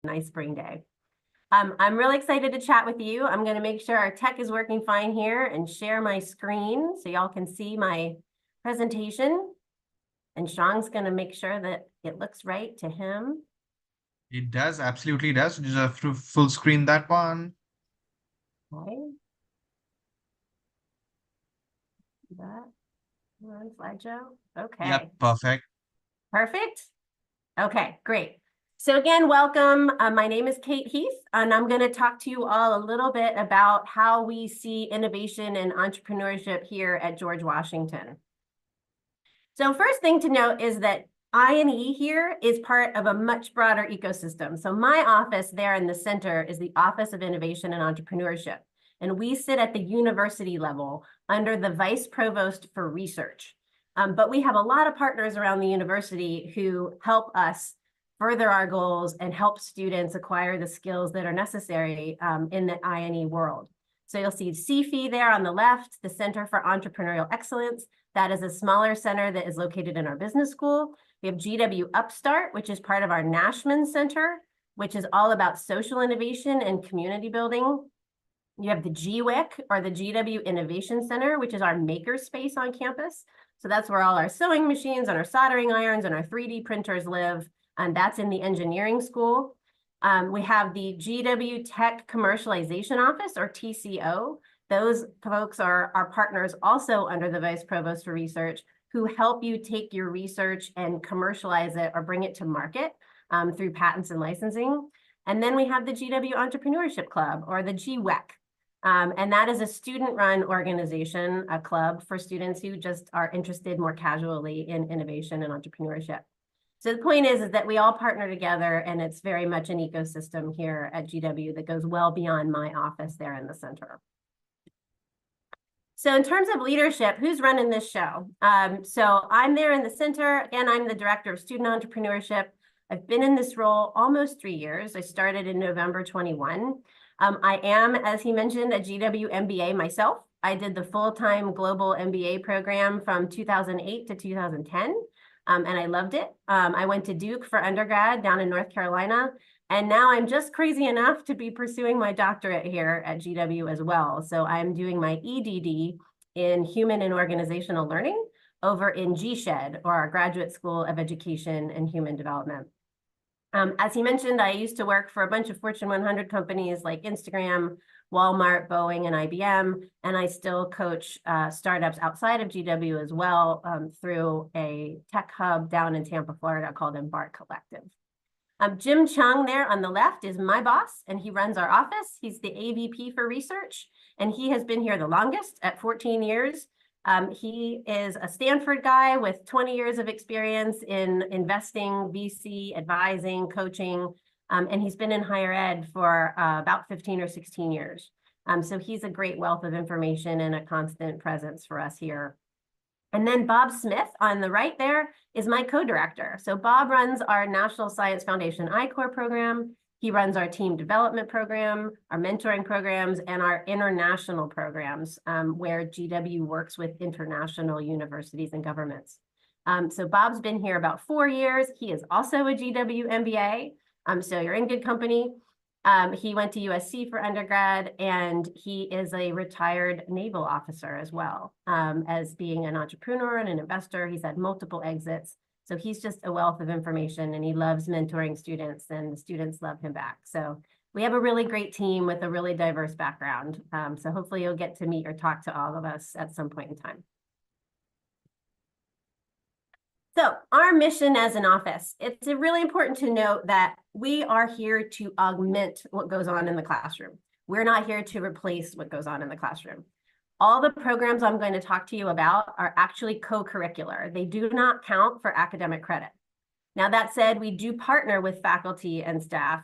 nice spring day. I'm really excited to chat with you. I'm going to make sure our tech is working fine here and share my screen so y'all can see my presentation. And Sean's going to make sure that it looks right to him. It does, absolutely does. Just have to full screen that one. Okay. That on slideshow. Okay. Yep, perfect. Perfect. Okay, great. So again, welcome. My name is Kate Heath, and I'm going to talk to you all a little bit about how we see innovation and entrepreneurship here at George Washington. So first thing to note is that I&E here is part of a much broader ecosystem. So my office there in the center is the Office of Innovation and Entrepreneurship, and we sit at the university level under the Vice Provost for Research. But we have a lot of partners around the university who help us further our goals and help students acquire the skills that are necessary in the I&E world. So you'll see CFE there on the left, the Center for Entrepreneurial Excellence. That is a smaller center that is located in our business school. We have GW Upstart, which is part of our Nashman Center, which is all about social innovation and community building. You have the GWIC, or the GW Innovation Center, which is our maker space on campus. So that's where all our sewing machines and our soldering irons and our 3D printers live. And that's in the engineering school. We have the GW Tech Commercialization Office, or TCO. Those folks are our partners also under the Vice Provost for Research, who help you take your research and commercialize it or bring it to market through patents and licensing. And then we have the GW Entrepreneurship Club, or the GWEC. And that is a student-run organization, a club for students who just are interested more casually in innovation and entrepreneurship. So the point is that we all partner together, and it's very much an ecosystem here at GW that goes well beyond my office there in the center. So in terms of leadership, who's running this show? So I'm there in the center. Again, I'm the Director of Student Entrepreneurship. I've been in this role almost 3 years. I started in November 21. I am, as he mentioned, a GW MBA myself. I did the full-time global MBA program from 2008 to 2010. And I loved it. I went to Duke for undergrad down in North Carolina. And now I'm just crazy enough to be pursuing my doctorate here at GW as well. So I'm doing my EDD in Human and Organizational Learning over in GSHED, or our Graduate School of Education and Human Development. As he mentioned, I used to work for a bunch of Fortune 100 companies like Instagram, Walmart, Boeing, and IBM, and I still coach startups outside of GW as well through a tech hub down in Tampa, Florida called Embark Collective. Jim Chung there on the left is my boss, and he runs our office. He's the AVP for research, and he has been here the longest at 14 years. He is a Stanford guy with 20 years of experience in investing, VC, advising, coaching, and he's been in higher ed for about 15 or 16 years. So he's a great wealth of information and a constant presence for us here. And then Bob Smith on the right there is my co-director. So Bob runs our National Science Foundation I-Corps program. He runs our team development program, our mentoring programs, and our international programs, where GW works with international universities and governments. So Bob's been here about 4 years. He is also a GW MBA, so you're in good company. He went to USC for undergrad, and he is a retired naval officer as well. As being an entrepreneur and an investor, he's had multiple exits. So he's just a wealth of information, and he loves mentoring students, and the students love him back. So we have a really great team with a really diverse background. So hopefully you'll get to meet or talk to all of us at some point in time. So our mission as an office, it's really important to note that we are here to augment what goes on in the classroom. We're not here to replace what goes on in the classroom. All the programs I'm going to talk to you about are actually co-curricular. They do not count for academic credit. Now, that said, we do partner with faculty and staff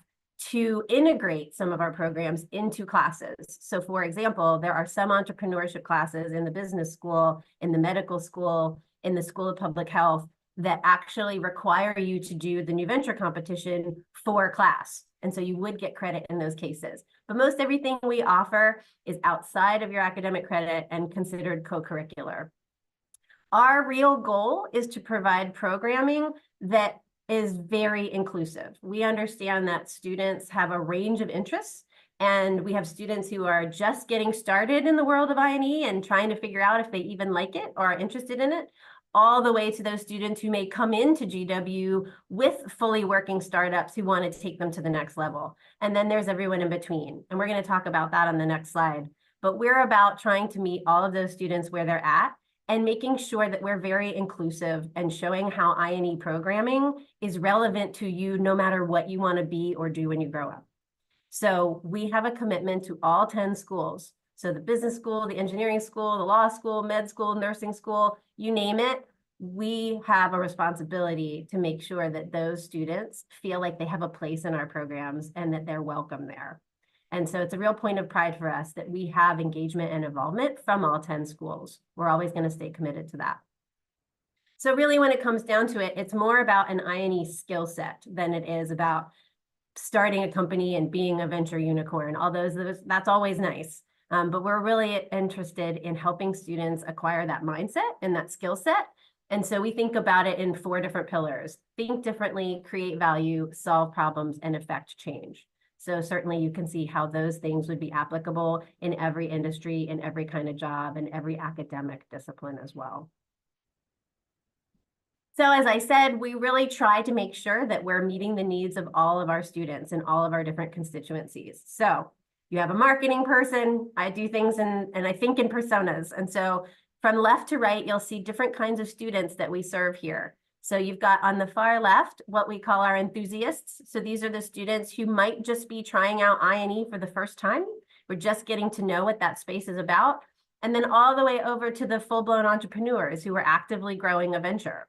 to integrate some of our programs into classes. So for example, there are some entrepreneurship classes in the business school, in the medical school, in the School of Public Health that actually require you to do the new venture competition for class. And so you would get credit in those cases. But most everything we offer is outside of your academic credit and considered co-curricular. Our real goal is to provide programming that is very inclusive. We understand that students have a range of interests, and we have students who are just getting started in the world of I&E and trying to figure out if they even like it or are interested in it, all the way to those students who may come into GW with fully working startups who want to take them to the next level. And then there's everyone in between. And we're going to talk about that on the next slide. But we're about trying to meet all of those students where they're at and making sure that we're very inclusive and showing how I&E programming is relevant to you no matter what you want to be or do when you grow up. So we have a commitment to all 10 schools. So the business school, the engineering school, the law school, med school, nursing school, you name it, we have a responsibility to make sure that those students feel like they have a place in our programs and that they're welcome there. And so it's a real point of pride for us that we have engagement and involvement from all 10 schools. We're always going to stay committed to that. So really, when it comes down to it, it's more about an I&E skill set than it is about starting a company and being a venture unicorn. All those that's always nice. But we're really interested in helping students acquire that mindset and that skill set. And so we think about it in 4 different pillars: think differently, create value, solve problems, and affect change. So certainly you can see how those things would be applicable in every industry, in every kind of job, and every academic discipline as well. So as I said, we really try to make sure that we're meeting the needs of all of our students in all of our different constituencies. So you have a marketing person, I do things and I think in personas. And so from left to right, you'll see different kinds of students that we serve here. So you've got on the far left, what we call our enthusiasts. So these are the students who might just be trying out I&E for the first time. We're just getting to know what that space is about. And then all the way over to the full-blown entrepreneurs who are actively growing a venture.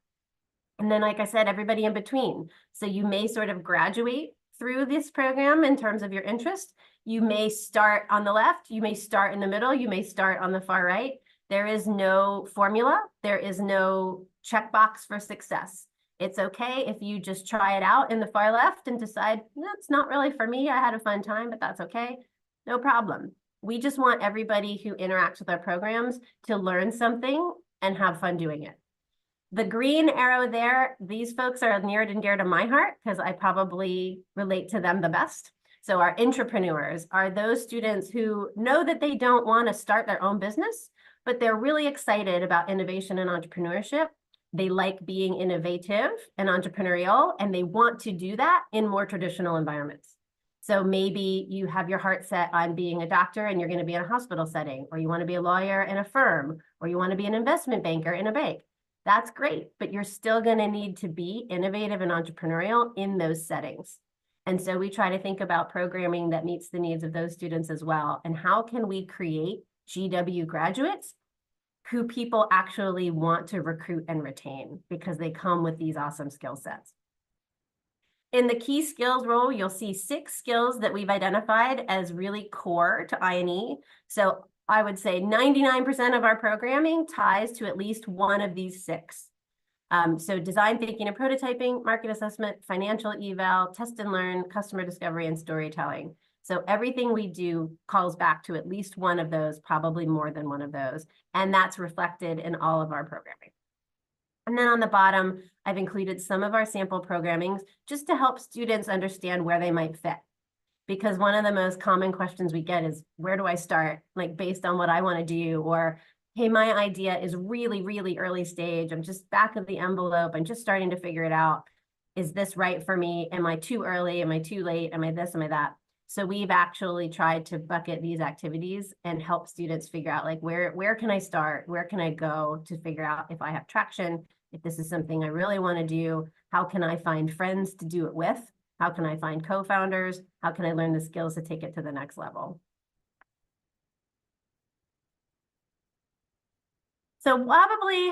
And then, like I said, everybody in between. So you may sort of graduate through this program in terms of your interest. You may start on the left, you may start in the middle, you may start on the far right. There is no formula. There is no checkbox for success. It's okay if you just try it out in the far left and decide, that's not really for me. I had a fun time, but that's okay. No problem. We just want everybody who interacts with our programs to learn something and have fun doing it. The green arrow there, these folks are near and dear to my heart because I probably relate to them the best. So our entrepreneurs are those students who know that they don't want to start their own business, but they're really excited about innovation and entrepreneurship. They like being innovative and entrepreneurial, and they want to do that in more traditional environments. So maybe you have your heart set on being a doctor and you're going to be in a hospital setting, or you want to be a lawyer in a firm, or you want to be an investment banker in a bank. That's great, but you're still going to need to be innovative and entrepreneurial in those settings. And so we try to think about programming that meets the needs of those students as well. And how can we create GW graduates who people actually want to recruit and retain because they come with these awesome skill sets. In the key skills role, you'll see 6 skills that we've identified as really core to I&E. So I would say 99% of our programming ties to at least one of these 6. So design thinking and prototyping, market assessment, financial eval, test and learn, customer discovery, and storytelling. So everything we do calls back to at least one of those, probably more than one of those. And that's reflected in all of our programming. And then on the bottom, I've included some of our sample programmings just to help students understand where they might fit. Because one of the most common questions we get is, where do I start? Like based on what I want to do, or, hey, my idea is really, really early stage. I'm just back of the envelope. I'm just starting to figure it out. Is this right for me? Am I too early? Am I too late? Am I this? Am I that? So we've actually tried to bucket these activities and help students figure out like, where can I start? Where can I go to figure out if I have traction? If this is something I really want to do, how can I find friends to do it with? How can I find co-founders? How can I learn the skills to take it to the next level? So probably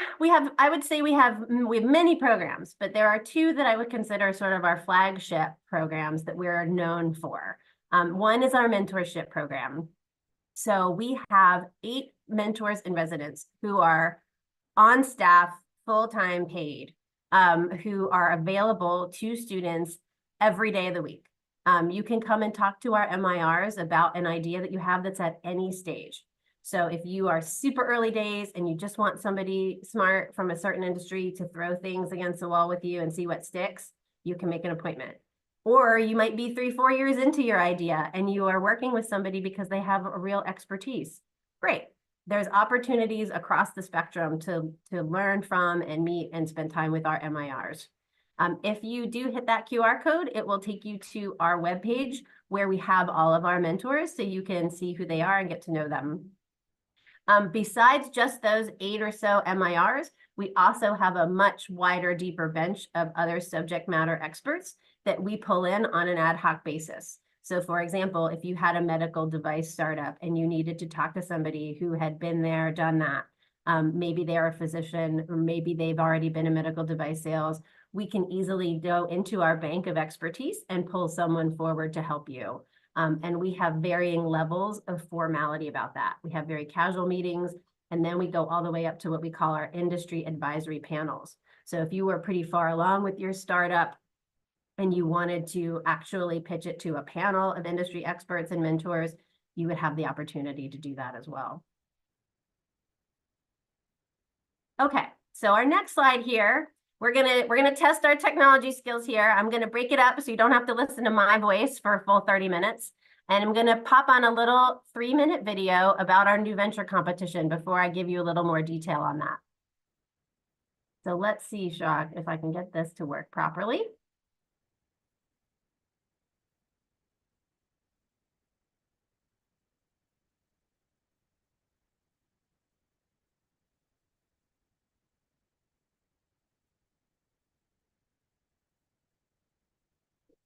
I would say we have many programs, but there are 2 that I would consider sort of our flagship programs that we're known for. One is our mentorship program. So we have 8 mentors in residence who are on staff, full-time paid, who are available to students every day of the week. You can come and talk to our MIRs about an idea that you have that's at any stage. So if you are super early days and you just want somebody smart from a certain industry to throw things against the wall with you and see what sticks, you can make an appointment. Or you might be 3-4 years into your idea and you are working with somebody because they have a real expertise. Great. There's opportunities across the spectrum to learn from and meet and spend time with our MIRs. If you do hit that QR code, it will take you to our webpage where we have all of our mentors so you can see who they are and get to know them. Besides just those 8 or so MIRs, we also have a much wider, deeper bench of other subject matter experts that we pull in on an ad hoc basis. So for example, if you had a medical device startup and you needed to talk to somebody who had been there, done that, maybe they're a physician, or maybe they've already been in medical device sales, we can easily go into our bank of expertise and pull someone forward to help you. And we have varying levels of formality about that. We have very casual meetings, and then we go all the way up to what we call our industry advisory panels. So if you were pretty far along with your startup and you wanted to actually pitch it to a panel of industry experts and mentors, you would have the opportunity to do that as well. Okay, so our next slide here, we're gonna test our technology skills here. I'm gonna break it up so you don't have to listen to my voice for a full 30 minutes. And I'm gonna pop on a little 3-minute video about our new venture competition before I give you a little more detail on that. So let's see, Shah, if I can get this to work properly.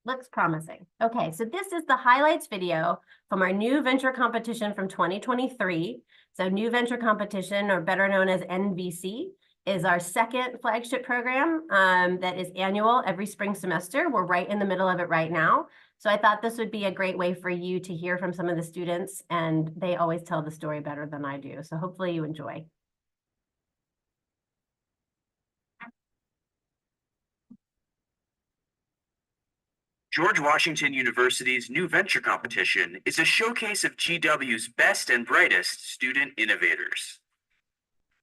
Looks promising. Okay, so this is the highlights video from our new venture competition from 2023. So new venture competition, or better known as NVC, is our second flagship program that is annual every spring semester. We're right in the middle of it right now. So I thought this would be a great way for you to hear from some of the students, and they always tell the story better than I do. So hopefully you enjoy. George Washington University's new venture competition is a showcase of GW's best and brightest student innovators.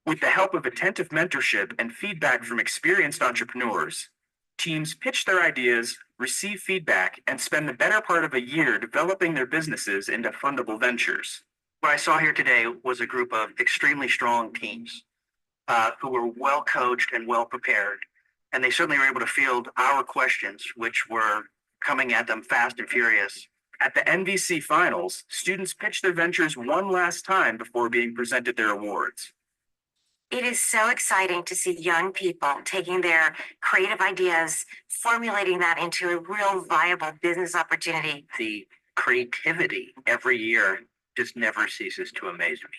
With the help of attentive mentorship and feedback from experienced entrepreneurs, teams pitch their ideas, receive feedback, and spend the better part of a year developing their businesses into fundable ventures. What I saw here today was a group of extremely strong teams who were well coached and well prepared, and they certainly were able to field our questions, which were coming at them fast and furious. At the NVC finals, students pitched their ventures one last time before being presented their awards. It is so exciting to see young people taking their creative ideas, formulating that into a real viable business opportunity. The creativity every year just never ceases to amaze me.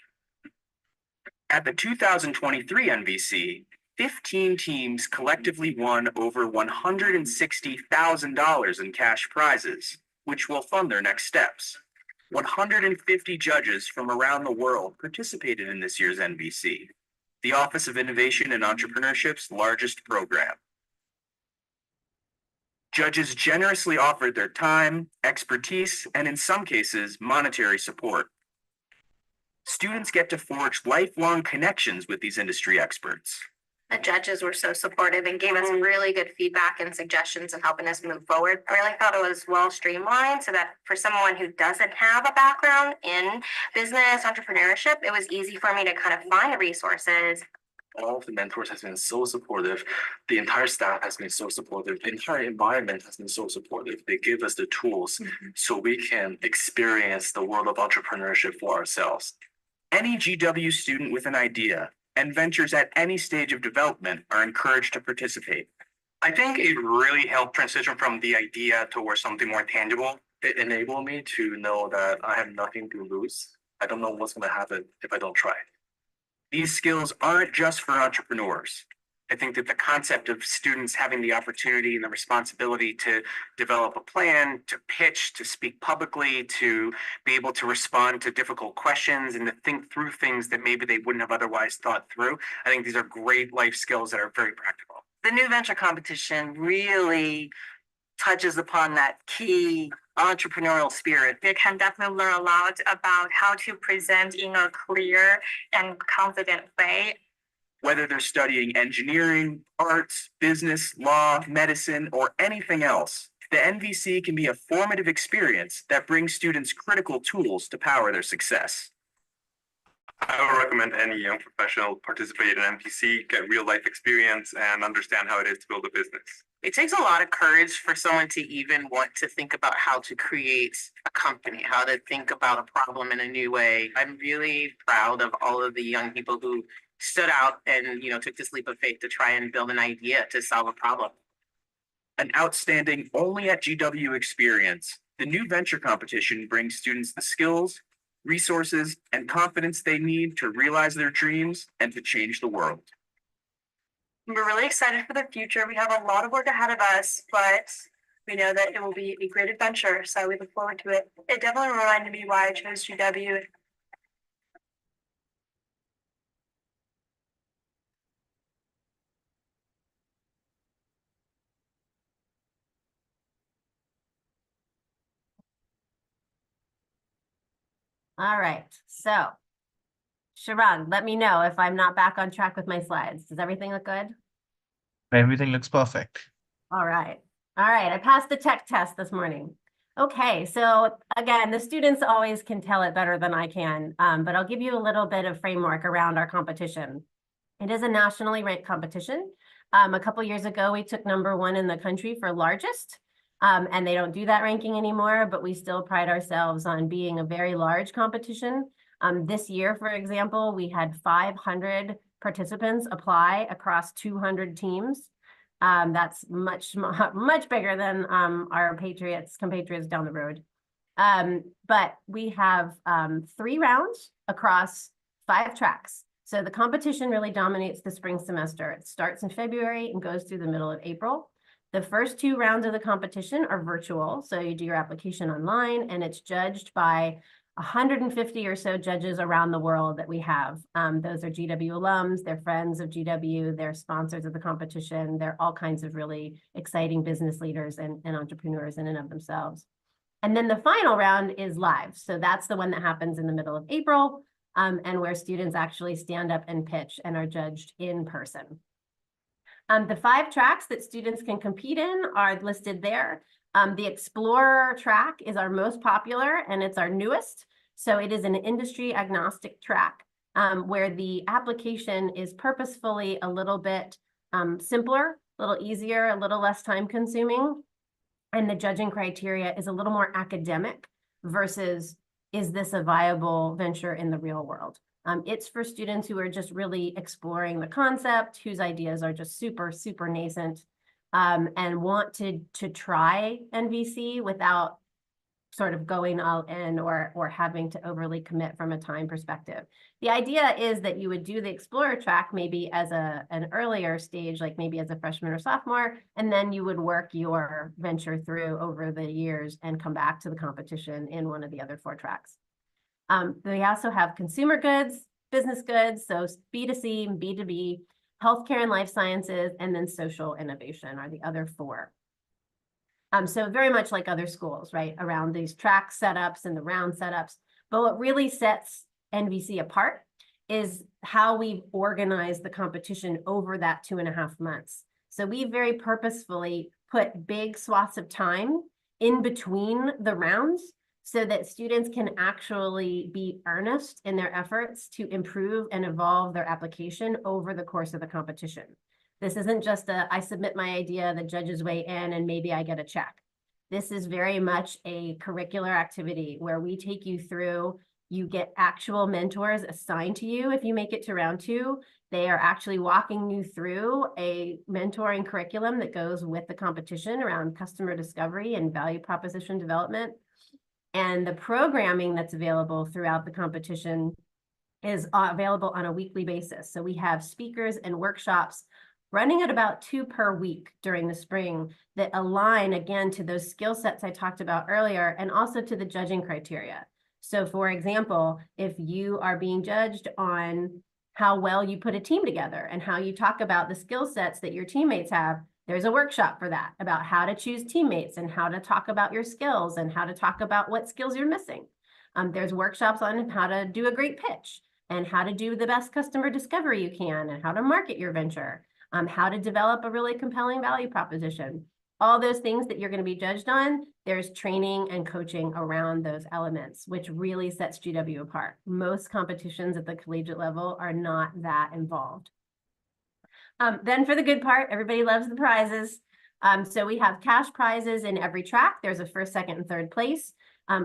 At the 2023 NVC, 15 teams collectively won over $160,000 in cash prizes, which will fund their next steps. 150 judges from around the world participated in this year's NVC, the Office of Innovation and Entrepreneurship's largest program. Judges generously offered their time, expertise, and in some cases, monetary support. Students get to forge lifelong connections with these industry experts. The judges were so supportive and gave us really good feedback and suggestions in helping us move forward. I really thought it was well streamlined so that for someone who doesn't have a background in business entrepreneurship, it was easy for me to kind of find the resources. All of the mentors has been so supportive. The entire staff has been so supportive. The entire environment has been so supportive. They give us the tools so we can experience the world of entrepreneurship for ourselves. Any GW student with an idea and ventures at any stage of development are encouraged to participate. I think it really helped transition from the idea towards something more tangible. It enabled me to know that I have nothing to lose. I don't know what's going to happen if I don't try. These skills aren't just for entrepreneurs. I think that the concept of students having the opportunity and the responsibility to develop a plan, to pitch, to speak publicly, to be able to respond to difficult questions and to think through things that maybe they wouldn't have otherwise thought through. I think these are great life skills that are very practical. The new venture competition really touches upon that key entrepreneurial spirit. They can definitely learn a lot about how to present in a clear and confident way. Whether they're studying engineering, arts, business, law, medicine, or anything else, the NVC can be a formative experience that brings students critical tools to power their success. I would recommend any young professional participate in NVC, get real life experience, and understand how it is to build a business. It takes a lot of courage for someone to even want to think about how to create a company, how to think about a problem in a new way. I'm really proud of all of the young people who stood out and, took this leap of faith to try and build an idea to solve a problem. An outstanding only at GW experience, the new venture competition brings students the skills, resources, and confidence they need to realize their dreams and to change the world. We're really excited for the future. We have a lot of work ahead of us, but we know that it will be a great adventure, so we look forward to it. It definitely reminded me why I chose GW. All right, so Sharon, let me know if I'm not back on track with my slides. Does everything look good? Everything looks perfect. All right. All right, I passed the tech test this morning. Okay, so again, the students always can tell it better than I can, but I'll give you a little bit of framework around our competition. It is a nationally ranked competition. A couple years ago, we took #1 in the country for largest, and they don't do that ranking anymore, but we still pride ourselves on being a very large competition. This year, for example, we had 500 participants apply across 200 teams. That's much bigger than our compatriots down the road. But we have 3 rounds across 5 tracks. So the competition really dominates the spring semester. It starts in February and goes through the middle of April. The first 2 rounds of the competition are virtual. So you do your application online and it's judged by 150 or so judges around the world that we have. Those are GW alums, they're friends of GW, they're sponsors of the competition, they're all kinds of really exciting business leaders and entrepreneurs in and of themselves. And then the final round is live. So that's the one that happens in the middle of April, and where students actually stand up and pitch and are judged in person. The 5 tracks that students can compete in are listed there. The Explorer track is our most popular and it's our newest. So it is an industry agnostic track where the application is purposefully a little bit simpler, a little easier, a little less time consuming. And the judging criteria is a little more academic versus, is this a viable venture in the real world? It's for students who are just really exploring the concept, whose ideas are just super, super nascent. And want to try NVC without sort of going all in or having to overly commit from a time perspective. The idea is that you would do the Explorer track maybe as an earlier stage, like maybe as a freshman or sophomore, and then you would work your venture through over the years and come back to the competition in one of the other 4 tracks. We also have consumer goods, business goods, so B2C and B2B, healthcare and life sciences, and then social innovation are the other 4. So very much like other schools, right, around these track setups and the round setups. But what really sets NVC apart is how we've organized the competition over that 2.5 months. So we very purposefully put big swaths of time in between the rounds so that students can actually be earnest in their efforts to improve and evolve their application over the course of the competition. This isn't just I submit my idea, the judges weigh in, and maybe I get a check. This is very much a curricular activity where we take you through, you get actual mentors assigned to you if you make it to round 2. They are actually walking you through a mentoring curriculum that goes with the competition around customer discovery and value proposition development. And the programming that's available throughout the competition is available on a weekly basis. So we have speakers and workshops running at about 2 per week during the spring that align again to those skill sets I talked about earlier and also to the judging criteria. So for example, if you are being judged on how well you put a team together and how you talk about the skill sets that your teammates have, there's a workshop for that about how to choose teammates and how to talk about your skills and how to talk about what skills you're missing. There's workshops on how to do a great pitch. and how to do the best customer discovery you can, and how to market your venture, how to develop a really compelling value proposition. All those things that you're going to be judged on, there's training and coaching around those elements, which really sets GW apart. Most competitions at the collegiate level are not that involved. Then for the good part, everybody loves the prizes. So we have cash prizes in every track. There's a first, second, and third place.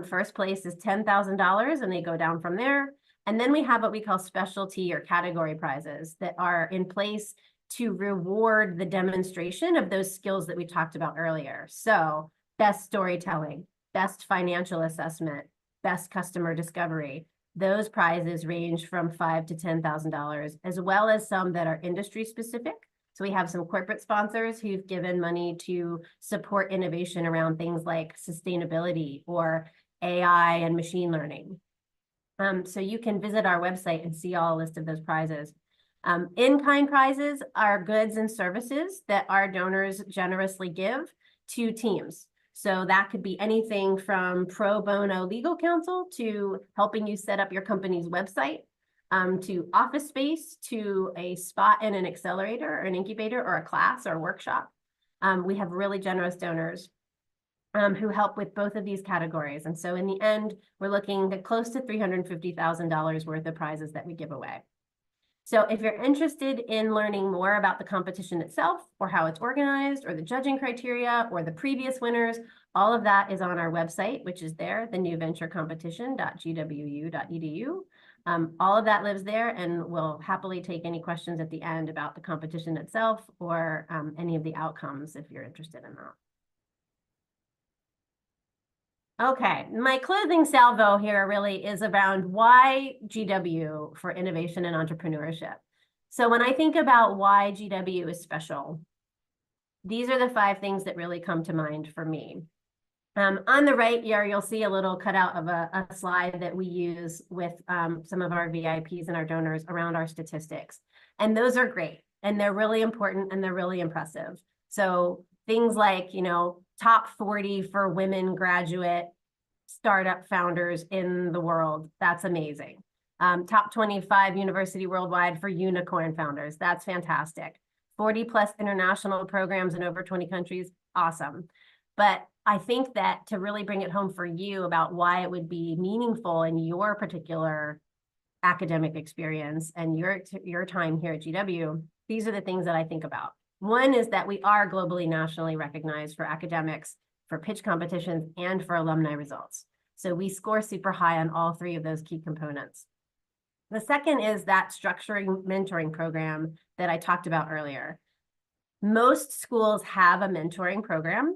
First place is $10,000 and they go down from there. And then we have what we call specialty or category prizes that are in place to reward the demonstration of those skills that we talked about earlier. So best storytelling, best financial assessment, best customer discovery. Those prizes range from $5,000 to $10,000, as well as some that are industry specific. So we have some corporate sponsors who've given money to support innovation around things like sustainability or AI and machine learning. So you can visit our website and see all a list of those prizes. In-kind prizes are goods and services that our donors generously give to teams. So that could be anything from pro bono legal counsel to helping you set up your company's website, to office space, to a spot in an accelerator or an incubator or a class or a workshop. We have really generous donors who help with both of these categories. And so in the end, we're looking at close to $350,000 worth of prizes that we give away. So if you're interested in learning more about the competition itself or how it's organized or the judging criteria or the previous winners, all of that is on our website, which is there, the newventurecompetition.gwu.edu. All of that lives there, and we'll happily take any questions at the end about the competition itself or any of the outcomes if you're interested in that. Okay, my closing salvo here really is around why GW for innovation and entrepreneurship. So when I think about why GW is special, these are the 5 things that really come to mind for me. On the right here, you'll see a little cutout of a slide that we use with some of our VIPs and our donors around our statistics. And those are great, and they're really important, and they're really impressive. So things like, you know, top 40 for women graduate startup founders in the world. That's amazing. Top 25 university worldwide for unicorn founders. That's fantastic. 40 plus international programs in over 20 countries. Awesome. But I think that to really bring it home for you about why it would be meaningful in your particular academic experience and your time here at GW, these are the things that I think about. One is that we are globally, nationally recognized for academics, for pitch competitions, and for alumni results. So we score super high on all 3 of those key components. The second is that structuring mentoring program that I talked about earlier. Most schools have a mentoring program,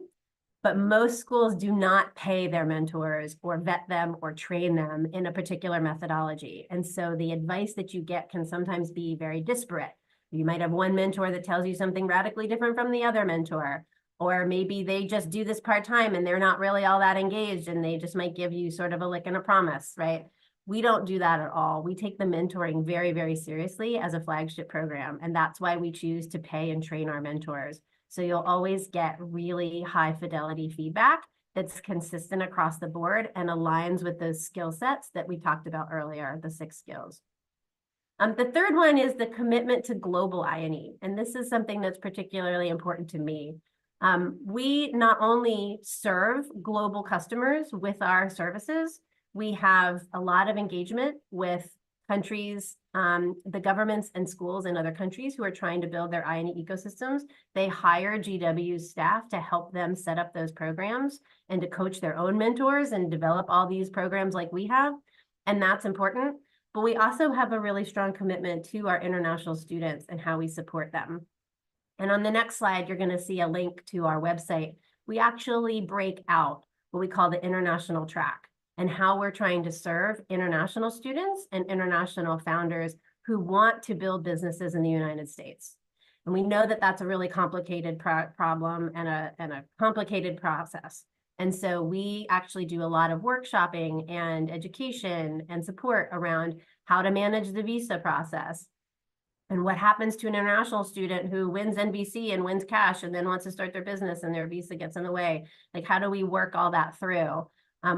but most schools do not pay their mentors or vet them or train them in a particular methodology. And so the advice that you get can sometimes be very disparate. You might have one mentor that tells you something radically different from the other mentor, or maybe they just do this part-time and they're not really all that engaged and they just might give you sort of a lick and a promise, right? We don't do that at all. We take the mentoring very, very seriously as a flagship program. And that's why we choose to pay and train our mentors. So you'll always get really high fidelity feedback that's consistent across the board and aligns with those skill sets that we talked about earlier, the 6 skills. The third one is the commitment to global I&E. And this is something that's particularly important to me. We not only serve global customers with our services, we have a lot of engagement with countries, the governments and schools in other countries who are trying to build their I&E ecosystems. They hire GW's staff to help them set up those programs and to coach their own mentors and develop all these programs like we have. And that's important. But we also have a really strong commitment to our international students and how we support them. And on the next slide, you're going to see a link to our website. We actually break out what we call the international track and how we're trying to serve international students and international founders who want to build businesses in the United States. And we know that that's a really complicated problem and a complicated process. And so we actually do a lot of workshopping and education and support around how to manage the visa process. And what happens to an international student who wins NVC and wins cash and then wants to start their business and their visa gets in the way? Like, how do we work all that through?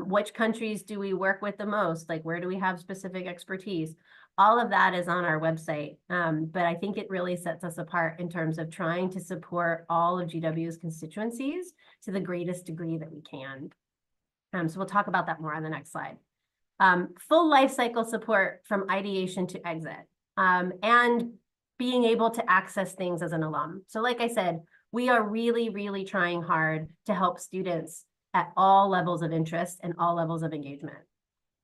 Which countries do we work with the most? Like, where do we have specific expertise? All of that is on our website. But I think it really sets us apart in terms of trying to support all of GW's constituencies to the greatest degree that we can. So we'll talk about that more on the next slide. Full life cycle support from ideation to exit, and being able to access things as an alum. So like I said, we are really, really trying hard to help students at all levels of interest and all levels of engagement.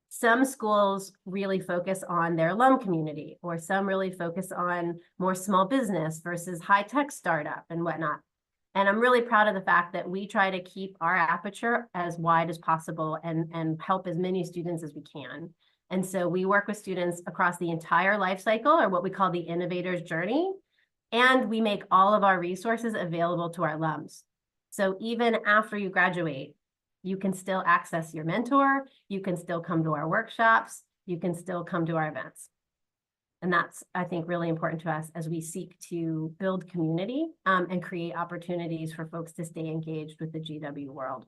Some schools really focus on their alum community, or some really focus on more small business versus high-tech startup and whatnot. And I'm really proud of the fact that we try to keep our aperture as wide as possible and help as many students as we can. And so we work with students across the entire life cycle, or what we call the innovator's journey. And we make all of our resources available to our alums. So even after you graduate, you can still access your mentor, you can still come to our workshops, you can still come to our events. And that's, I think, really important to us as we seek to build community and create opportunities for folks to stay engaged with the GW world.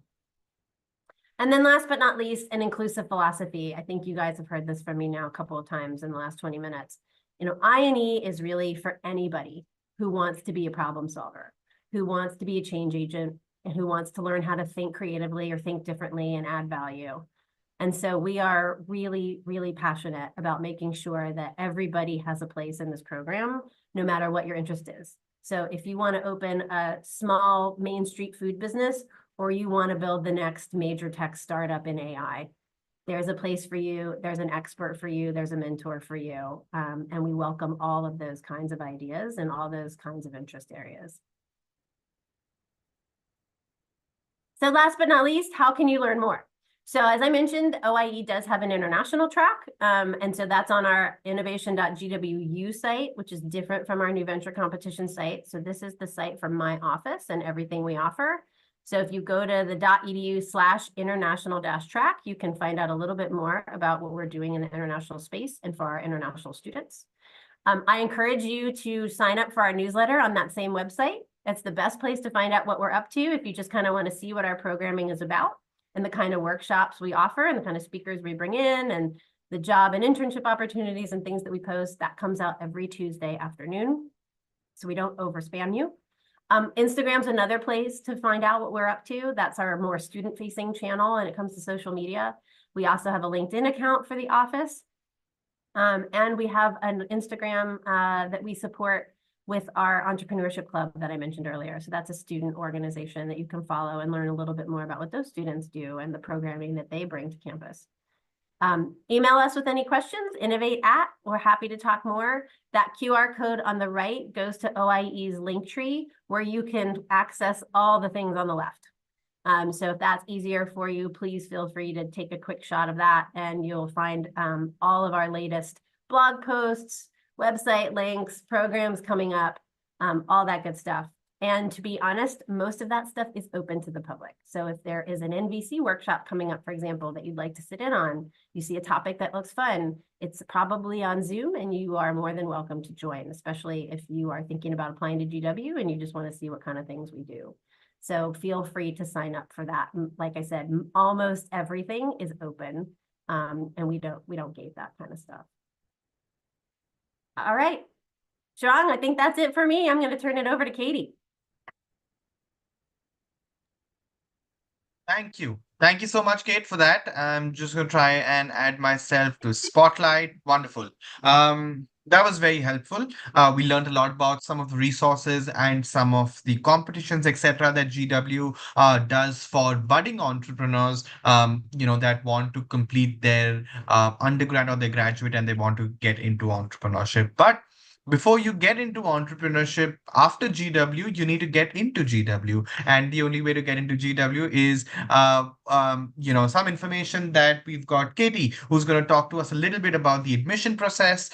And then last but not least, an inclusive philosophy. I think you guys have heard this from me now a couple of times in the last 20 minutes. You know, I&E is really for anybody who wants to be a problem solver, who wants to be a change agent, and who wants to learn how to think creatively or think differently and add value. And so we are really, really passionate about making sure that everybody has a place in this program, no matter what your interest is. So if you want to open a small Main Street food business, or you want to build the next major tech startup in AI, there's a place for you, there's an expert for you, there's a mentor for you. And we welcome all of those kinds of ideas and all those kinds of interest areas. So last but not least, how can you learn more? So as I mentioned, OIE does have an international track. And so that's on our innovation.gwu site, which is different from our new venture competition site. So this is the site for my office and everything we offer. So if you go to the .edu/international-track, you can find out a little bit more about what we're doing in the international space and for our international students. I encourage you to sign up for our newsletter on that same website. It's the best place to find out what we're up to if you just kind of want to see what our programming is about and the kind of workshops we offer and the kind of speakers we bring in and the job and internship opportunities and things that we post. That comes out every Tuesday afternoon, so we don't overspam you. Instagram's another place to find out what we're up to. That's our more student-facing channel when it comes to social media. We also have a LinkedIn account for the office. And we have an Instagram that we support with our Entrepreneurship Club that I mentioned earlier. So that's a student organization that you can follow and learn a little bit more about what those students do and the programming that they bring to campus. Email us with any questions, innovate@, we're happy to talk more. That QR code on the right goes to OIE's Linktree, where you can access all the things on the left. So if that's easier for you, please feel free to take a quick shot of that and you'll find all of our latest blog posts, website links, programs coming up, all that good stuff. And to be honest, most of that stuff is open to the public. So if there is an NVC workshop coming up, for example, that you'd like to sit in on, you see a topic that looks fun, it's probably on Zoom and you are more than welcome to join, especially if you are thinking about applying to GW and you just want to see what kind of things we do. So feel free to sign up for that. Like I said, almost everything is open, and we don't gate that kind of stuff. All right, Strong, I think that's it for me. I'm going to turn it over to Katie. Thank you. Thank you so much, Kate, for that. I'm just going to try and add myself to Spotlight. Wonderful. That was very helpful. We learned a lot about some of the resources and some of the competitions, etc., that GW does for budding entrepreneurs, that want to complete their undergrad or their graduate and they want to get into entrepreneurship. But before you get into entrepreneurship after GW, you need to get into GW. And the only way to get into GW is, some information that we've got Katie, who's going to talk to us a little bit about the admission process,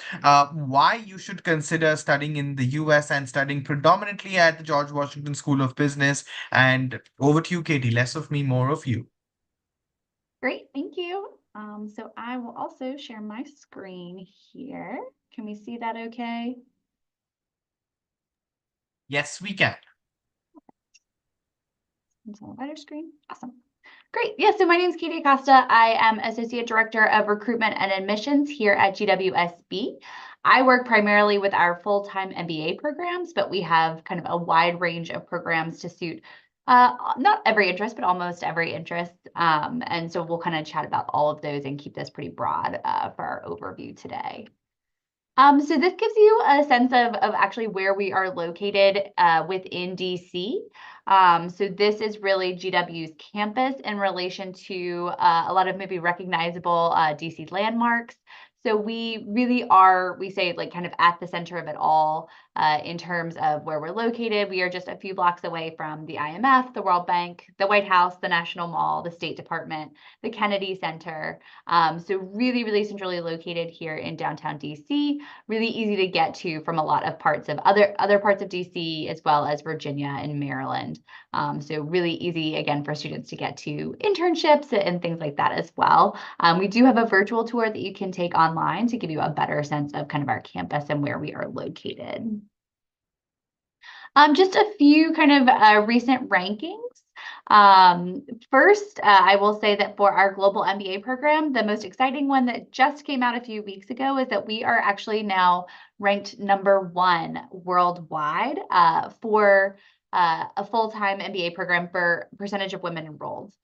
why you should consider studying in the US and studying predominantly at the George Washington School of Business. And over to you, Katie. Less of me, more of you. Great, thank you. So I will also share my screen here. Can we see that okay? Yes, we can. It's on a wider screen. Awesome. Great. Yeah, so my name is Katy Casta. I am Associate Director of Recruitment and Admissions here at GWSB. I work primarily with our full-time MBA programs, but we have kind of a wide range of programs to suit not every interest, but almost every interest. And so we'll kind of chat about all of those and keep this pretty broad for our overview today. So this gives you a sense of actually where we are located within DC. So this is really GW's campus in relation to a lot of maybe recognizable DC landmarks. So we really are, we say, like kind of at the center of it all in terms of where we're located. We are just a few blocks away from the IMF, the World Bank, the White House, the National Mall, the State Department, the Kennedy Center. So really, really centrally located here in downtown DC, really easy to get to from a lot of parts of other parts of DC, as well as Virginia and Maryland. So really easy, again, for students to get to internships and things like that as well. We do have a virtual tour that you can take online to give you a better sense of kind of our campus and where we are located. Just a few kind of recent rankings. First, I will say that for our global MBA program, the most exciting one that just came out a few weeks ago is that we are actually now ranked #1 worldwide for a full-time MBA program for percentage of women enrolled.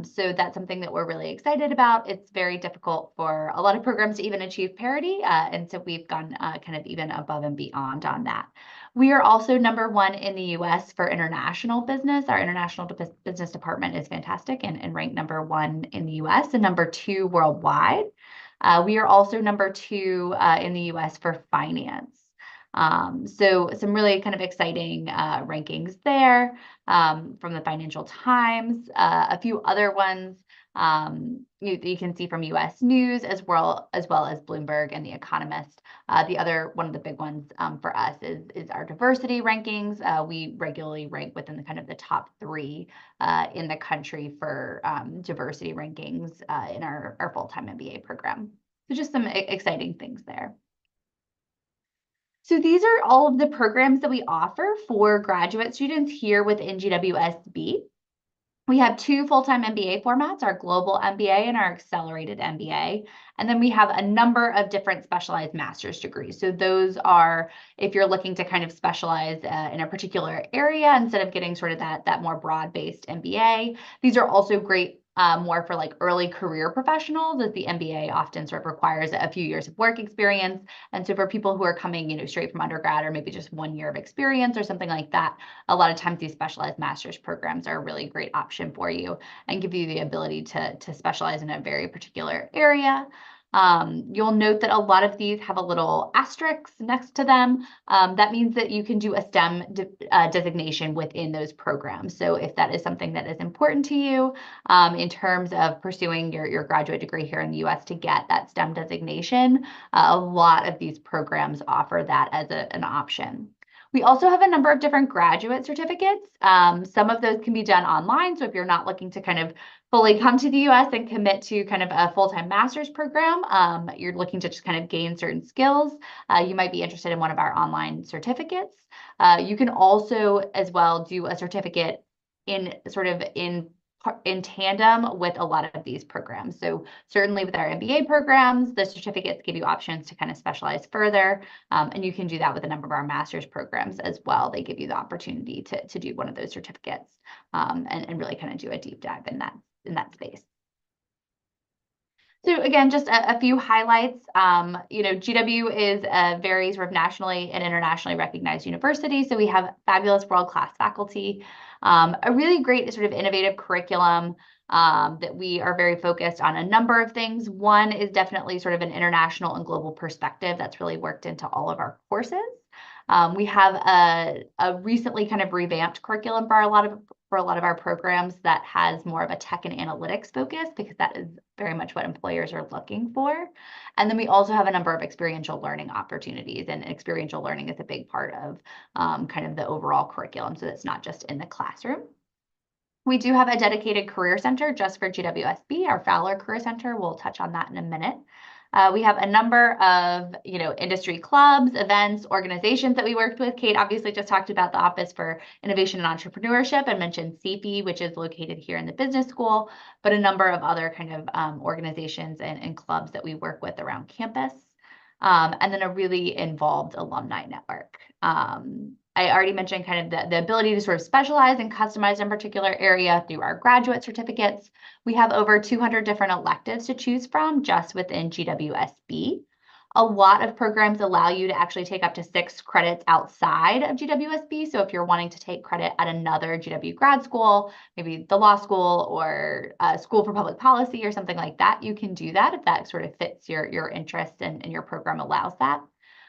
So that's something that we're really excited about. It's very difficult for a lot of programs to even achieve parity. And so we've gone kind of even above and beyond on that. We are also #1 in the US for international business. Our international business department is fantastic and ranked #1 in the US and #2 worldwide. We are also #2 in the US for finance. So some really kind of exciting rankings there from the Financial Times, a few other ones you can see from US News as well as Bloomberg and The Economist. The other one of the big ones for us is our diversity rankings. We regularly rank within the kind of the top 3 in the country for diversity rankings in our full-time MBA program. So just some exciting things there. So these are all of the programs that we offer for graduate students here within GWSB. We have 2 full-time MBA formats, our global MBA and our accelerated MBA. And then we have a number of different specialized master's degrees. So those are, if you're looking to kind of specialize in a particular area instead of getting sort of that more broad-based MBA. These are also great more for like early career professionals, as the MBA often sort of requires a few years of work experience. And so for people who are coming, straight from undergrad or maybe just 1 year of experience or something like that, a lot of times these specialized master's programs are a really great option for you and give you the ability to specialize in a very particular area. You'll note that a lot of these have a little asterisk next to them. That means that you can do a STEM designation within those programs. So if that is something that is important to you in terms of pursuing your graduate degree here in the US to get that STEM designation, a lot of these programs offer that as an option. We also have a number of different graduate certificates. Some of those can be done online. So if you're not looking to kind of fully come to the US and commit to kind of a full-time master's program, you're looking to just kind of gain certain skills, you might be interested in one of our online certificates. You can also as well do a certificate in tandem with a lot of these programs. So certainly with our MBA programs, the certificates give you options to kind of specialize further. And you can do that with a number of our master's programs as well. They give you the opportunity to do one of those certificates and really kind of do a deep dive in that space. So again, just a few highlights. GW is a very sort of nationally and internationally recognized university. So we have fabulous world-class faculty, a really great sort of innovative curriculum that we are very focused on a number of things. One is definitely sort of an international and global perspective that's really worked into all of our courses. We have a recently kind of revamped curriculum for a lot of our programs that has more of a tech and analytics focus, because that is very much what employers are looking for. And then we also have a number of experiential learning opportunities, and experiential learning is a big part of kind of the overall curriculum. So that's not just in the classroom. We do have a dedicated career center just for GWSB, our Fowler Career Center. We'll touch on that in a minute. We have a number of, industry clubs, events, organizations that we worked with. Kate obviously just talked about the Office for Innovation and Entrepreneurship and mentioned CFE, which is located here in the business school, but a number of other kind of organizations and clubs that we work with around campus. And then a really involved alumni network. I already mentioned kind of the ability to sort of specialize and customize in a particular area through our graduate certificates. We have over 200 different electives to choose from just within GWSB. A lot of programs allow you to actually take up to 6 credits outside of GWSB. So if you're wanting to take credit at another GW grad school, maybe the law school or School for Public Policy or something like that, you can do that if that sort of fits your interest and your program allows that.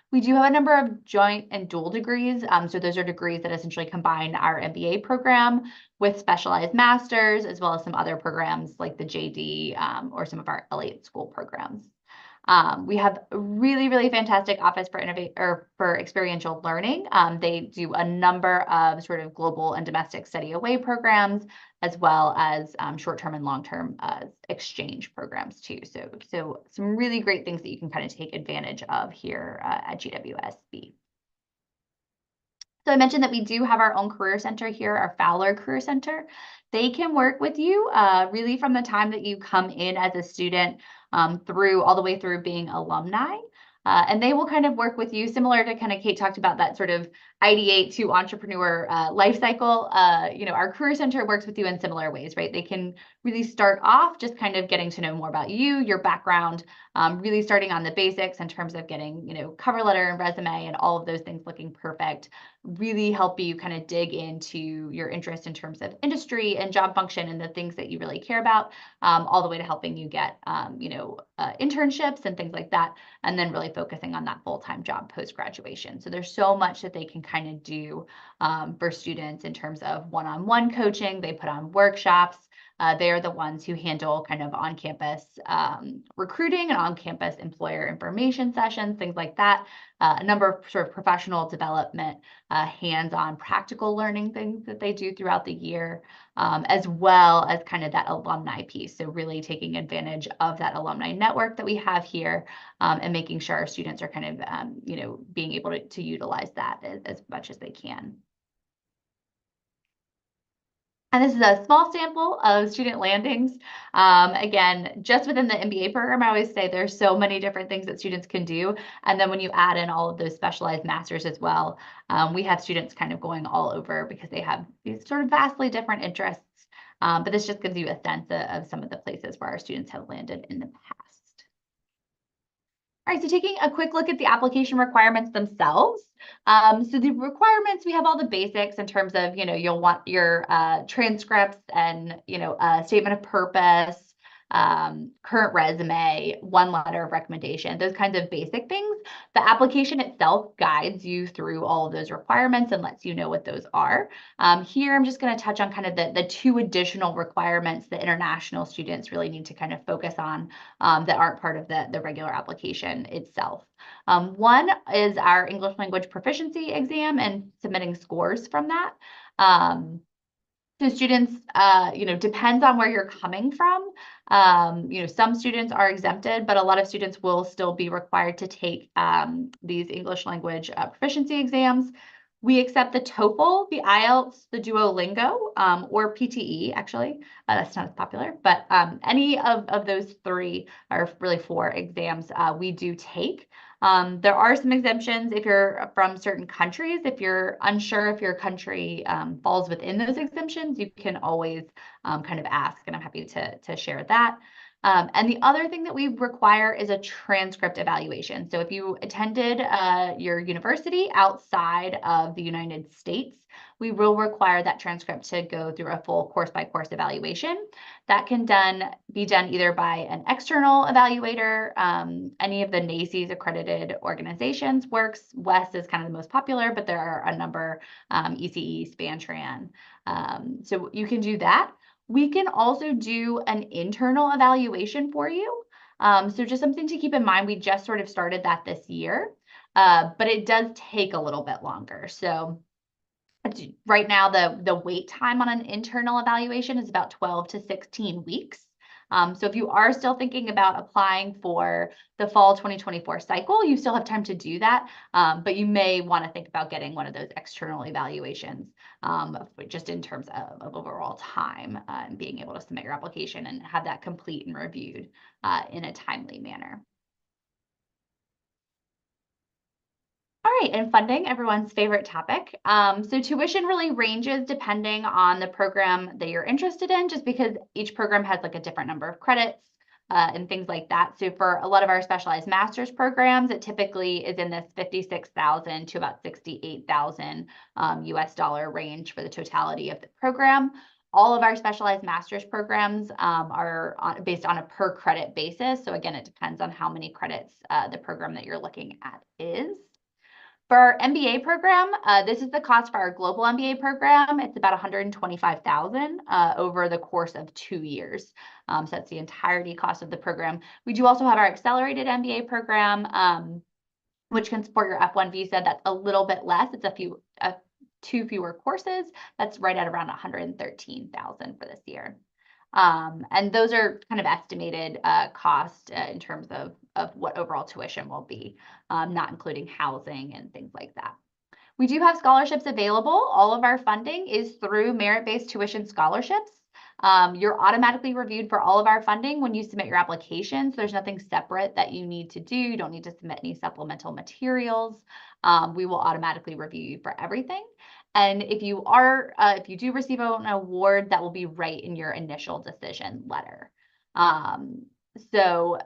We do have a number of joint and dual degrees. So those are degrees that essentially combine our MBA program with specialized masters, as well as some other programs like the JD or some of our Elliott School programs. We have a really, really fantastic Office for Experiential Learning. They do a number of sort of global and domestic study away programs, as well as short-term and long-term exchange programs too. So some really great things that you can kind of take advantage of here at GWSB. So I mentioned that we do have our own career center here, our Fowler Career Center. They can work with you really from the time that you come in as a student through all the way through being alumni. And they will kind of work with you similar to kind of Kate talked about that sort of ideate to entrepreneur life cycle. Our career center works with you in similar ways, right? They can really start off just kind of getting to know more about you, your background, really starting on the basics in terms of getting, cover letter and resume and all of those things looking perfect, really help you kind of dig into your interest in terms of industry and job function and the things that you really care about, all the way to helping you get, internships and things like that, and then really focusing on that full-time job post-graduation. So there's so much that they can kind of do for students in terms of one-on-one coaching. They put on workshops. They're the ones who handle kind of on-campus recruiting and on-campus employer information sessions, things like that. A number of sort of professional development, hands-on practical learning things that they do throughout the year, as well as kind of that alumni piece. So really taking advantage of that alumni network that we have here and making sure our students are kind of, being able to utilize that as much as they can. And this is a small sample of student landings. Again, just within the MBA program, I always say there's so many different things that students can do. And then when you add in all of those specialized masters as well, we have students kind of going all over because they have these sort of vastly different interests. But this just gives you a sense of some of the places where our students have landed in the past. All right, so taking a quick look at the application requirements themselves. So the requirements, we have all the basics in terms of, you'll want your transcripts and, a statement of purpose, current resume, one letter of recommendation, those kinds of basic things. The application itself guides you through all of those requirements and lets you know what those are. Here, I'm just going to touch on kind of the 2 additional requirements that international students really need to kind of focus on that aren't part of the regular application itself. One is our English language proficiency exam and submitting scores from that. So students, depends on where you're coming from. Some students are exempted, but a lot of students will still be required to take these English language proficiency exams. We accept the TOEFL, the IELTS, the Duolingo, or PTE, actually. That's not as popular, but any of those 3 are really 4 exams we do take. There are some exemptions if you're from certain countries. If you're unsure if your country falls within those exemptions, you can always kind of ask, and I'm happy to share that. And the other thing that we require is a transcript evaluation. So if you attended your university outside of the United States, we will require that transcript to go through a full course-by-course evaluation. That can be done either by an external evaluator, any of the NACES accredited organizations works. WES is kind of the most popular, but there are a number, ECE, SpanTran. So you can do that. We can also do an internal evaluation for you. So just something to keep in mind, we just sort of started that this year, but it does take a little bit longer. So right now, the wait time on an internal evaluation is about 12 to 16 weeks. So if you are still thinking about applying for the fall 2024 cycle, you still have time to do that, but you may want to think about getting one of those external evaluations, just in terms of overall time, and being able to submit your application and have that complete and reviewed in a timely manner. All right, and funding, everyone's favorite topic. So tuition really ranges depending on the program that you're interested in, just because each program has like a different number of credits and things like that. So for a lot of our specialized master's programs, it typically is in this $56,000 to about $68,000 US dollar range for the totality of the program. All of our specialized master's programs are based on a per credit basis. So again, it depends on how many credits the program that you're looking at is. For our MBA program, this is the cost for our global MBA program. It's about $125,000 over the course of 2 years. So that's the entirety cost of the program. We do also have our accelerated MBA program, which can support your F1 visa. That's a little bit less. It's two fewer courses. That's right at around $113,000 for this year. And those are kind of estimated cost in terms of what overall tuition will be, not including housing and things like that. We do have scholarships available. All of our funding is through merit-based tuition scholarships. You're automatically reviewed for all of our funding when you submit your applications. There's nothing separate that you need to do. You don't need to submit any supplemental materials. We will automatically review you for everything. And if you do receive an award, that will be right in your initial decision letter. And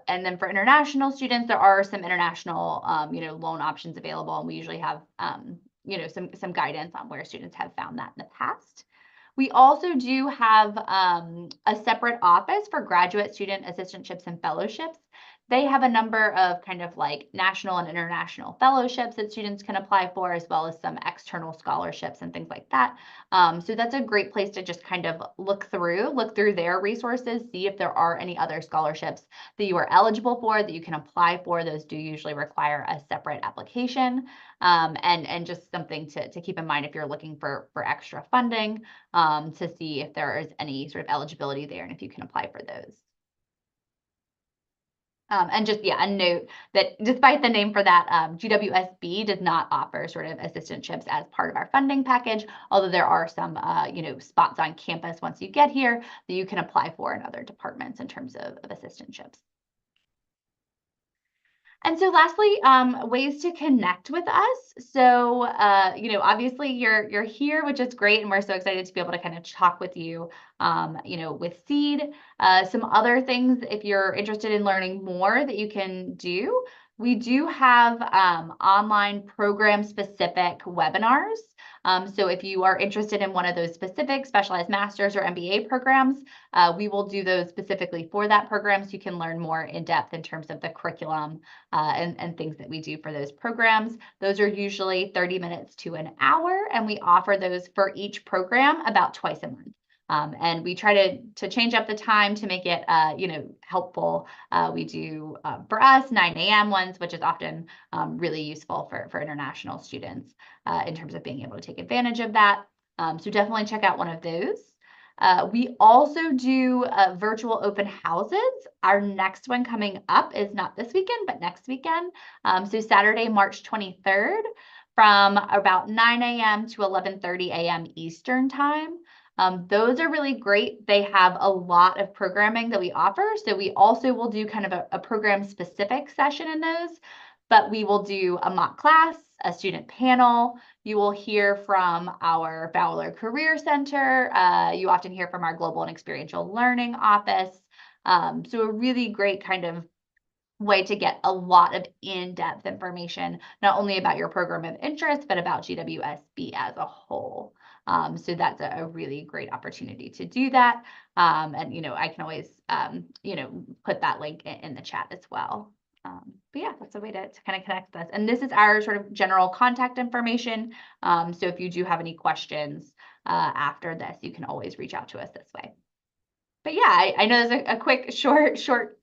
then for international students, there are some international, loan options available, and we usually have, some guidance on where students have found that in the past. We also do have a separate office for graduate student assistantships and fellowships. They have a number of kind of like national and international fellowships that students can apply for, as well as some external scholarships and things like that. So that's a great place to just kind of look through their resources, see if there are any other scholarships that you are eligible for that you can apply for. Those do usually require a separate application, and just something to keep in mind if you're looking for extra funding, to see if there is any sort of eligibility there and if you can apply for those. And just, a note that despite the name for that, GWSB does not offer sort of assistantships as part of our funding package, although there are some, spots on campus once you get here that you can apply for in other departments in terms of assistantships. And so lastly, ways to connect with us. So, obviously you're here, which is great. And we're so excited to be able to kind of talk with you, with Seed. Some other things, if you're interested in learning more that you can do, we do have online program specific webinars. So if you are interested in one of those specific specialized master's or MBA programs, we will do those specifically for that program, so you can learn more in depth in terms of the curriculum and things that we do for those programs. Those are usually 30 minutes to an hour, and we offer those for each program about twice a month. And we try to change up the time to make it, helpful. We do, for us, 9 a.m. ones, which is often really useful for international students in terms of being able to take advantage of that. So definitely check out one of those. We also do virtual open houses. Our next one coming up is not this weekend, but next weekend. So Saturday, March 23rd, from about 9 a.m. to 11:30 a.m. Eastern time. Those are really great. They have a lot of programming that we offer. So we also will do kind of a program specific session in those, but we will do a mock class, a student panel. You will hear from our Fowler Career Center. You often hear from our Global and Experiential Learning Office. So a really great kind of way to get a lot of in-depth information, not only about your program of interest, but about GWSB as a whole. So that's a really great opportunity to do that. And, I can always, put that link in the chat as well. But yeah, that's a way to kind of connect with us. And this is our sort of general contact information. So if you do have any questions after this, you can always reach out to us this way. But yeah, I know there's a quick, short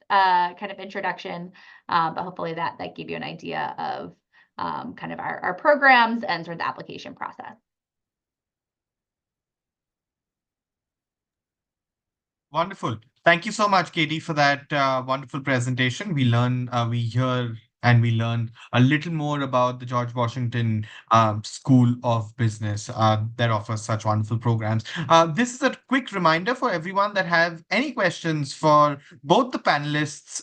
kind of introduction, but hopefully that gave you an idea of kind of our programs and sort of the application process. Wonderful. Thank you so much, Katie, for that wonderful presentation. We hear, and we learn a little more about the George Washington School of Business that offers such wonderful programs. This is a quick reminder for everyone that have any questions for both the panelists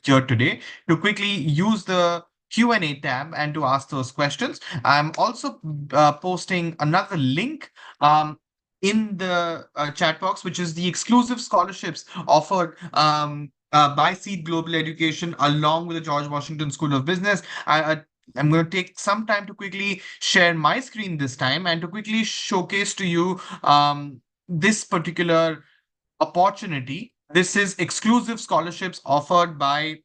here today to quickly use the Q&A tab and to ask those questions. I'm also posting another link in the chat box, which is the exclusive scholarships offered by Seed Global Education along with the George Washington School of Business. I'm going to take some time to quickly share my screen this time and to quickly showcase to you this particular opportunity. This is exclusive scholarships offered by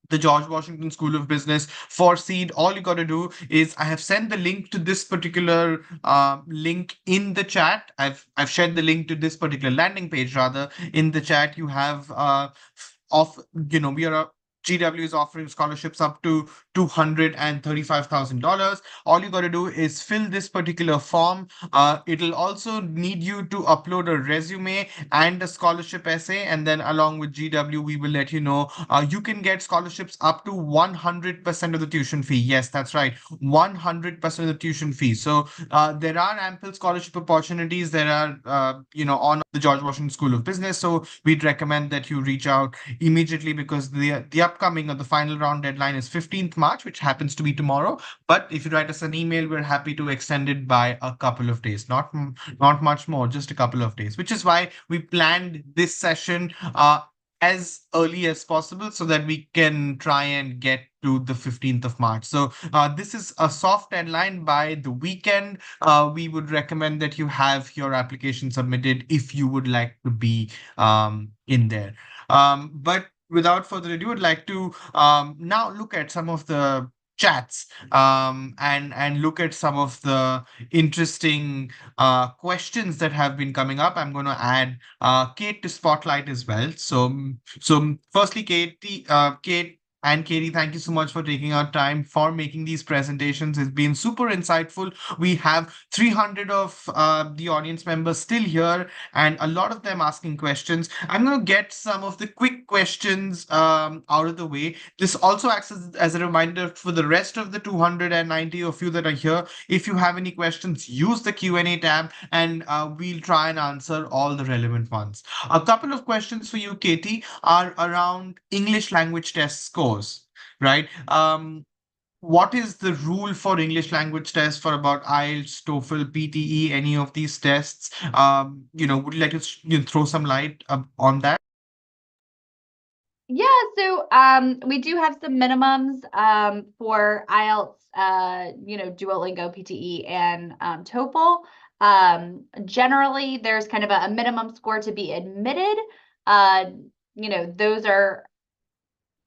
the George Washington School of Business for Seed. All you got to do is I have sent the link to this particular link in the chat. I've shared the link to this particular landing page rather in the chat. You have we are GW is offering scholarships up to $235,000. All you got to do is fill this particular form. It'll also need you to upload a resume and a scholarship essay, and then along with GW, we will let you know you can get scholarships up to 100% of the tuition fee. Yes, that's right, 100% of the tuition fee. So there are ample scholarship opportunities that are on the George Washington School of Business. So we'd recommend that you reach out immediately because the upcoming or the final round deadline is 15th March, which happens to be tomorrow. But if you write us an email, we're happy to extend it by a couple of days, not much more, just a couple of days, which is why we planned this session as early as possible so that we can try and get to the 15th of March. So this is a soft deadline. By the weekend, we would recommend that you have your application submitted if you would like to be in there. But without further ado, I'd like to now look at some of the chats and look at some of the interesting questions that have been coming up. I'm going to add Kate to spotlight as well. So firstly, Kate and Katie, thank you so much for taking our time for making these presentations. It's been super insightful. We have 300 of the audience members still here and a lot of them asking questions. I'm going to get some of the quick questions out of the way. This also acts as a reminder for the rest of the 290 of you that are here. If you have any questions, use the Q&A tab and we'll try and answer all the relevant ones. A couple of questions for you, Katie, are around English language test scores. Right? What is the rule for English language tests for about IELTS, TOEFL, PTE, any of these tests? Would you like to throw some light on that? Yeah, so we do have some minimums for IELTS, Duolingo, PTE, and TOEFL. Generally, there's kind of a minimum score to be admitted. Those are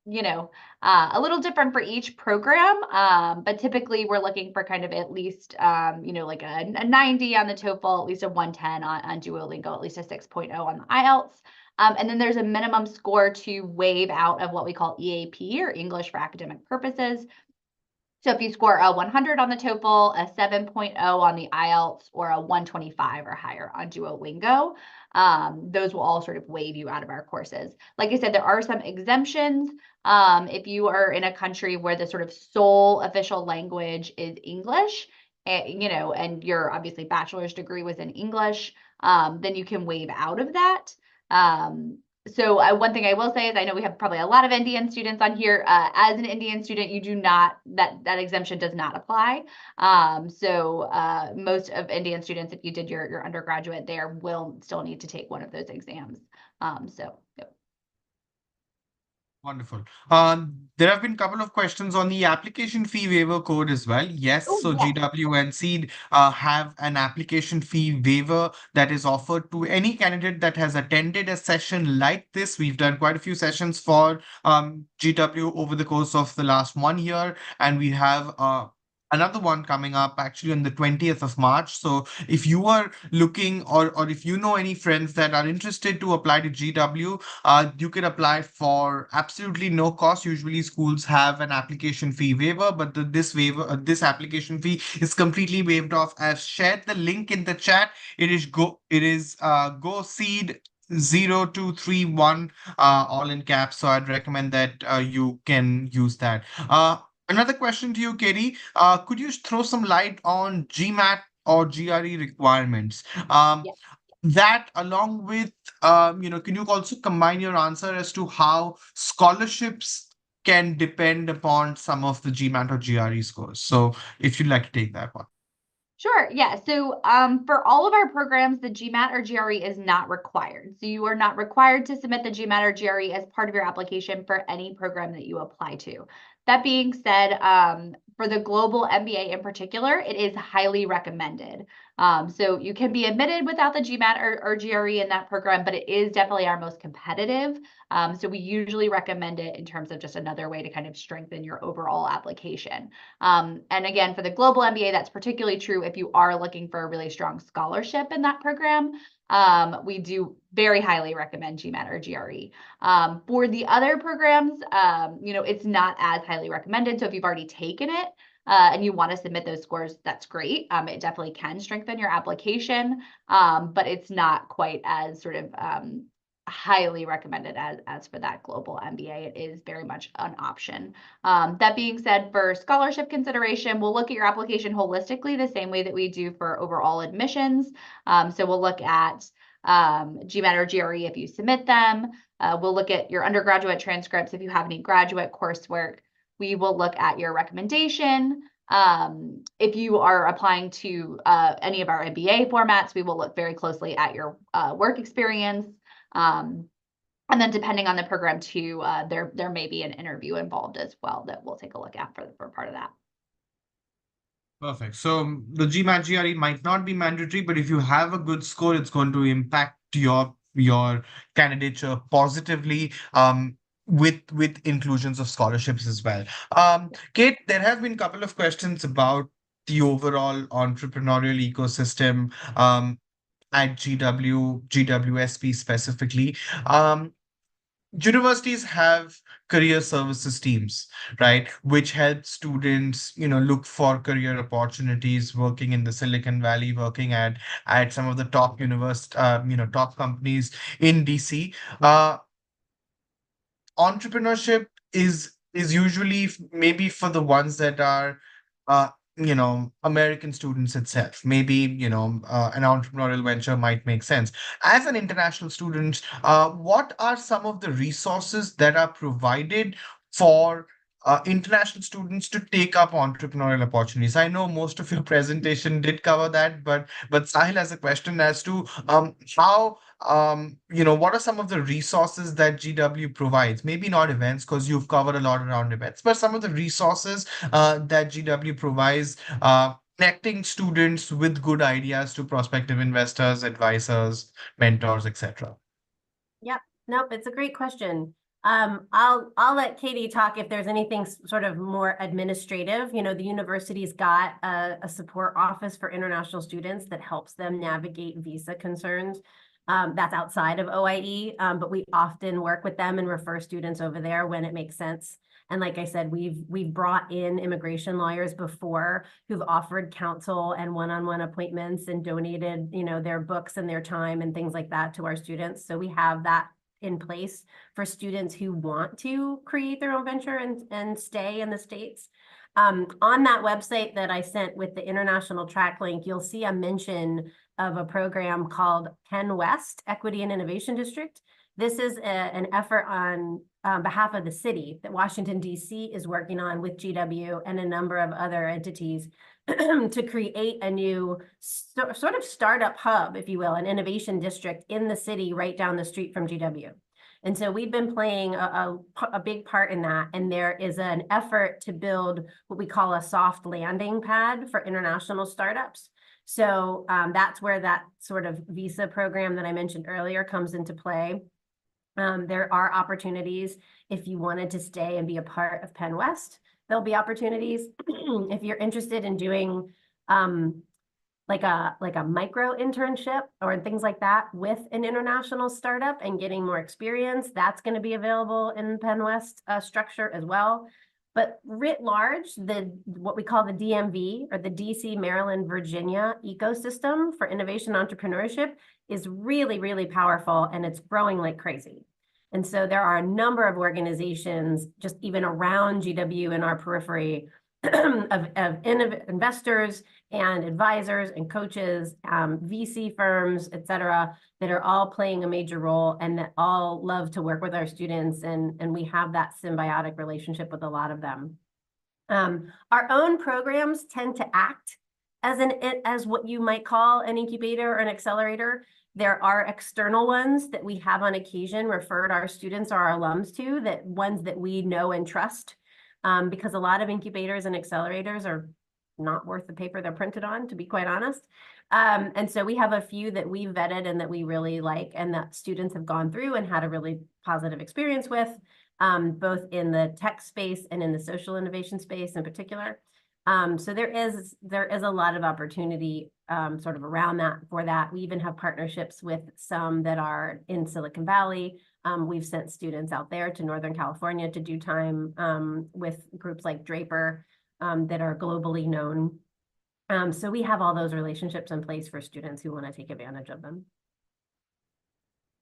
a little different for each program, but typically we're looking for kind of at least, like a 90 on the TOEFL, at least a 110 on Duolingo, at least a 6.0 on the IELTS. And then there's a minimum score to waive out of what we call EAP, or English for Academic Purposes. So if you score a 100 on the TOEFL, a 7.0 on the IELTS, or a 125 or higher on Duolingo, those will all sort of waive you out of our courses. Like I said, there are some exemptions. If you are in a country where the sort of sole official language is English, and your obviously bachelor's degree was in English, then you can waive out of that. So one thing I will say is I know we have probably a lot of Indian students on here. As an Indian student, you do not, that exemption does not apply. So most of Indian students, if you did your undergraduate there, will still need to take one of those exams. Yep. Wonderful. There have been a couple of questions on the application fee waiver code as well. Yes, Oh, so yes. GW and Seed have an application fee waiver that is offered to any candidate that has attended a session like this. We've done quite a few sessions for GW over the course of the last 1 year, and we have another one coming up actually on the 20th of March. So if you are looking or if you know any friends that are interested to apply to GW, you can apply for absolutely no cost. Usually schools have an application fee waiver, but this application fee is completely waived off. I've shared the link in the chat. It is GoSeed 0231, all in caps. So I'd recommend that you can use that. Another question to you, Katie. Could you throw some light on GMAT or GRE requirements? Yeah. That along with, can you also combine your answer as to how scholarships can depend upon some of the GMAT or GRE scores? So if you'd like to take that one. Sure. Yeah. So for all of our programs, the GMAT or GRE is not required. So you are not required to submit the GMAT or GRE as part of your application for any program that you apply to. That being said, for the global MBA in particular, it is highly recommended. So you can be admitted without the GMAT or GRE in that program, but it is definitely our most competitive. So we usually recommend it in terms of just another way to kind of strengthen your overall application. And again, for the global MBA, that's particularly true if you are looking for a really strong scholarship in that program. We do very highly recommend GMAT or GRE. For the other programs, it's not as highly recommended. So if you've already taken it and you want to submit those scores, that's great. It definitely can strengthen your application, but it's not quite as sort of highly recommended as for that global MBA. It is very much an option. That being said, for scholarship consideration, we'll look at your application holistically the same way that we do for overall admissions. So we'll look at GMAT or GRE if you submit them. We'll look at your undergraduate transcripts if you have any graduate coursework. We will look at your recommendation. If you are applying to any of our MBA formats, we will look very closely at your work experience. And then depending on the program too, there may be an interview involved as well that we'll take a look at for part of that. Perfect. So the GMAT GRE might not be mandatory, but if you have a good score, it's going to impact your candidature positively. With inclusions of scholarships as well. Kate, there have been a couple of questions about the overall entrepreneurial ecosystem at GWSB specifically. Universities have career services teams, right, which help students, look for career opportunities working in the Silicon Valley, working at some of the top top companies in DC. Entrepreneurship is usually maybe for the ones that are American students itself. Maybe an entrepreneurial venture might make sense. As an international student, what are some of the resources that are provided for international students to take up entrepreneurial opportunities? I know most of your presentation did cover that, but Sahil has a question as to how what are some of the resources that GW provides? Maybe not events, because you've covered a lot around events, but some of the resources that GW provides, connecting students with good ideas to prospective investors, advisors, mentors, etc. Yep. Nope. It's a great question. I'll let Katie talk if there's anything sort of more administrative. The university's got a support office for international students that helps them navigate visa concerns. That's outside of OIE, but we often work with them and refer students over there when it makes sense. And like I said, we've brought in immigration lawyers before who've offered counsel and one-on-one appointments and donated, their books and their time and things like that to our students. So we have that in place for students who want to create their own venture and stay in the States. On that website that I sent with the international track link, you'll see a mention of a program called Penn West Equity and Innovation District. This is an effort on behalf of the city that Washington, D.C. is working on with GW and a number of other entities to create a new sort of startup hub, if you will, an innovation district in the city right down the street from GW. And so we've been playing a big part in that. And there is an effort to build what we call a soft landing pad for international startups. So that's where that sort of visa program that I mentioned earlier comes into play. There are opportunities if you wanted to stay and be a part of Penn West. There'll be opportunities if you're interested in doing like a micro internship or things like that with an international startup and getting more experience. That's going to be available in Penn West structure as well. But writ large, what we call the DMV, or the DC, Maryland, Virginia ecosystem for innovation entrepreneurship, is really, really powerful, and it's growing like crazy. And so there are a number of organizations just even around GW in our periphery of investors and advisors and coaches, VC firms, et cetera, that are all playing a major role and that all love to work with our students. And we have that symbiotic relationship with a lot of them. Our own programs tend to act as what you might call an incubator or an accelerator. There are external ones that we have on occasion referred our students or our alums to, that ones that we know and trust, because a lot of incubators and accelerators are not worth the paper they're printed on, to be quite honest. And so we have a few that we vetted and that we really like, and that students have gone through and had a really positive experience with, both in the tech space and in the social innovation space in particular. So there is a lot of opportunity sort of around that for that. We even have partnerships with some that are in Silicon Valley. We've sent students out there to Northern California to do time with groups like Draper that are globally known. So we have all those relationships in place for students who want to take advantage of them.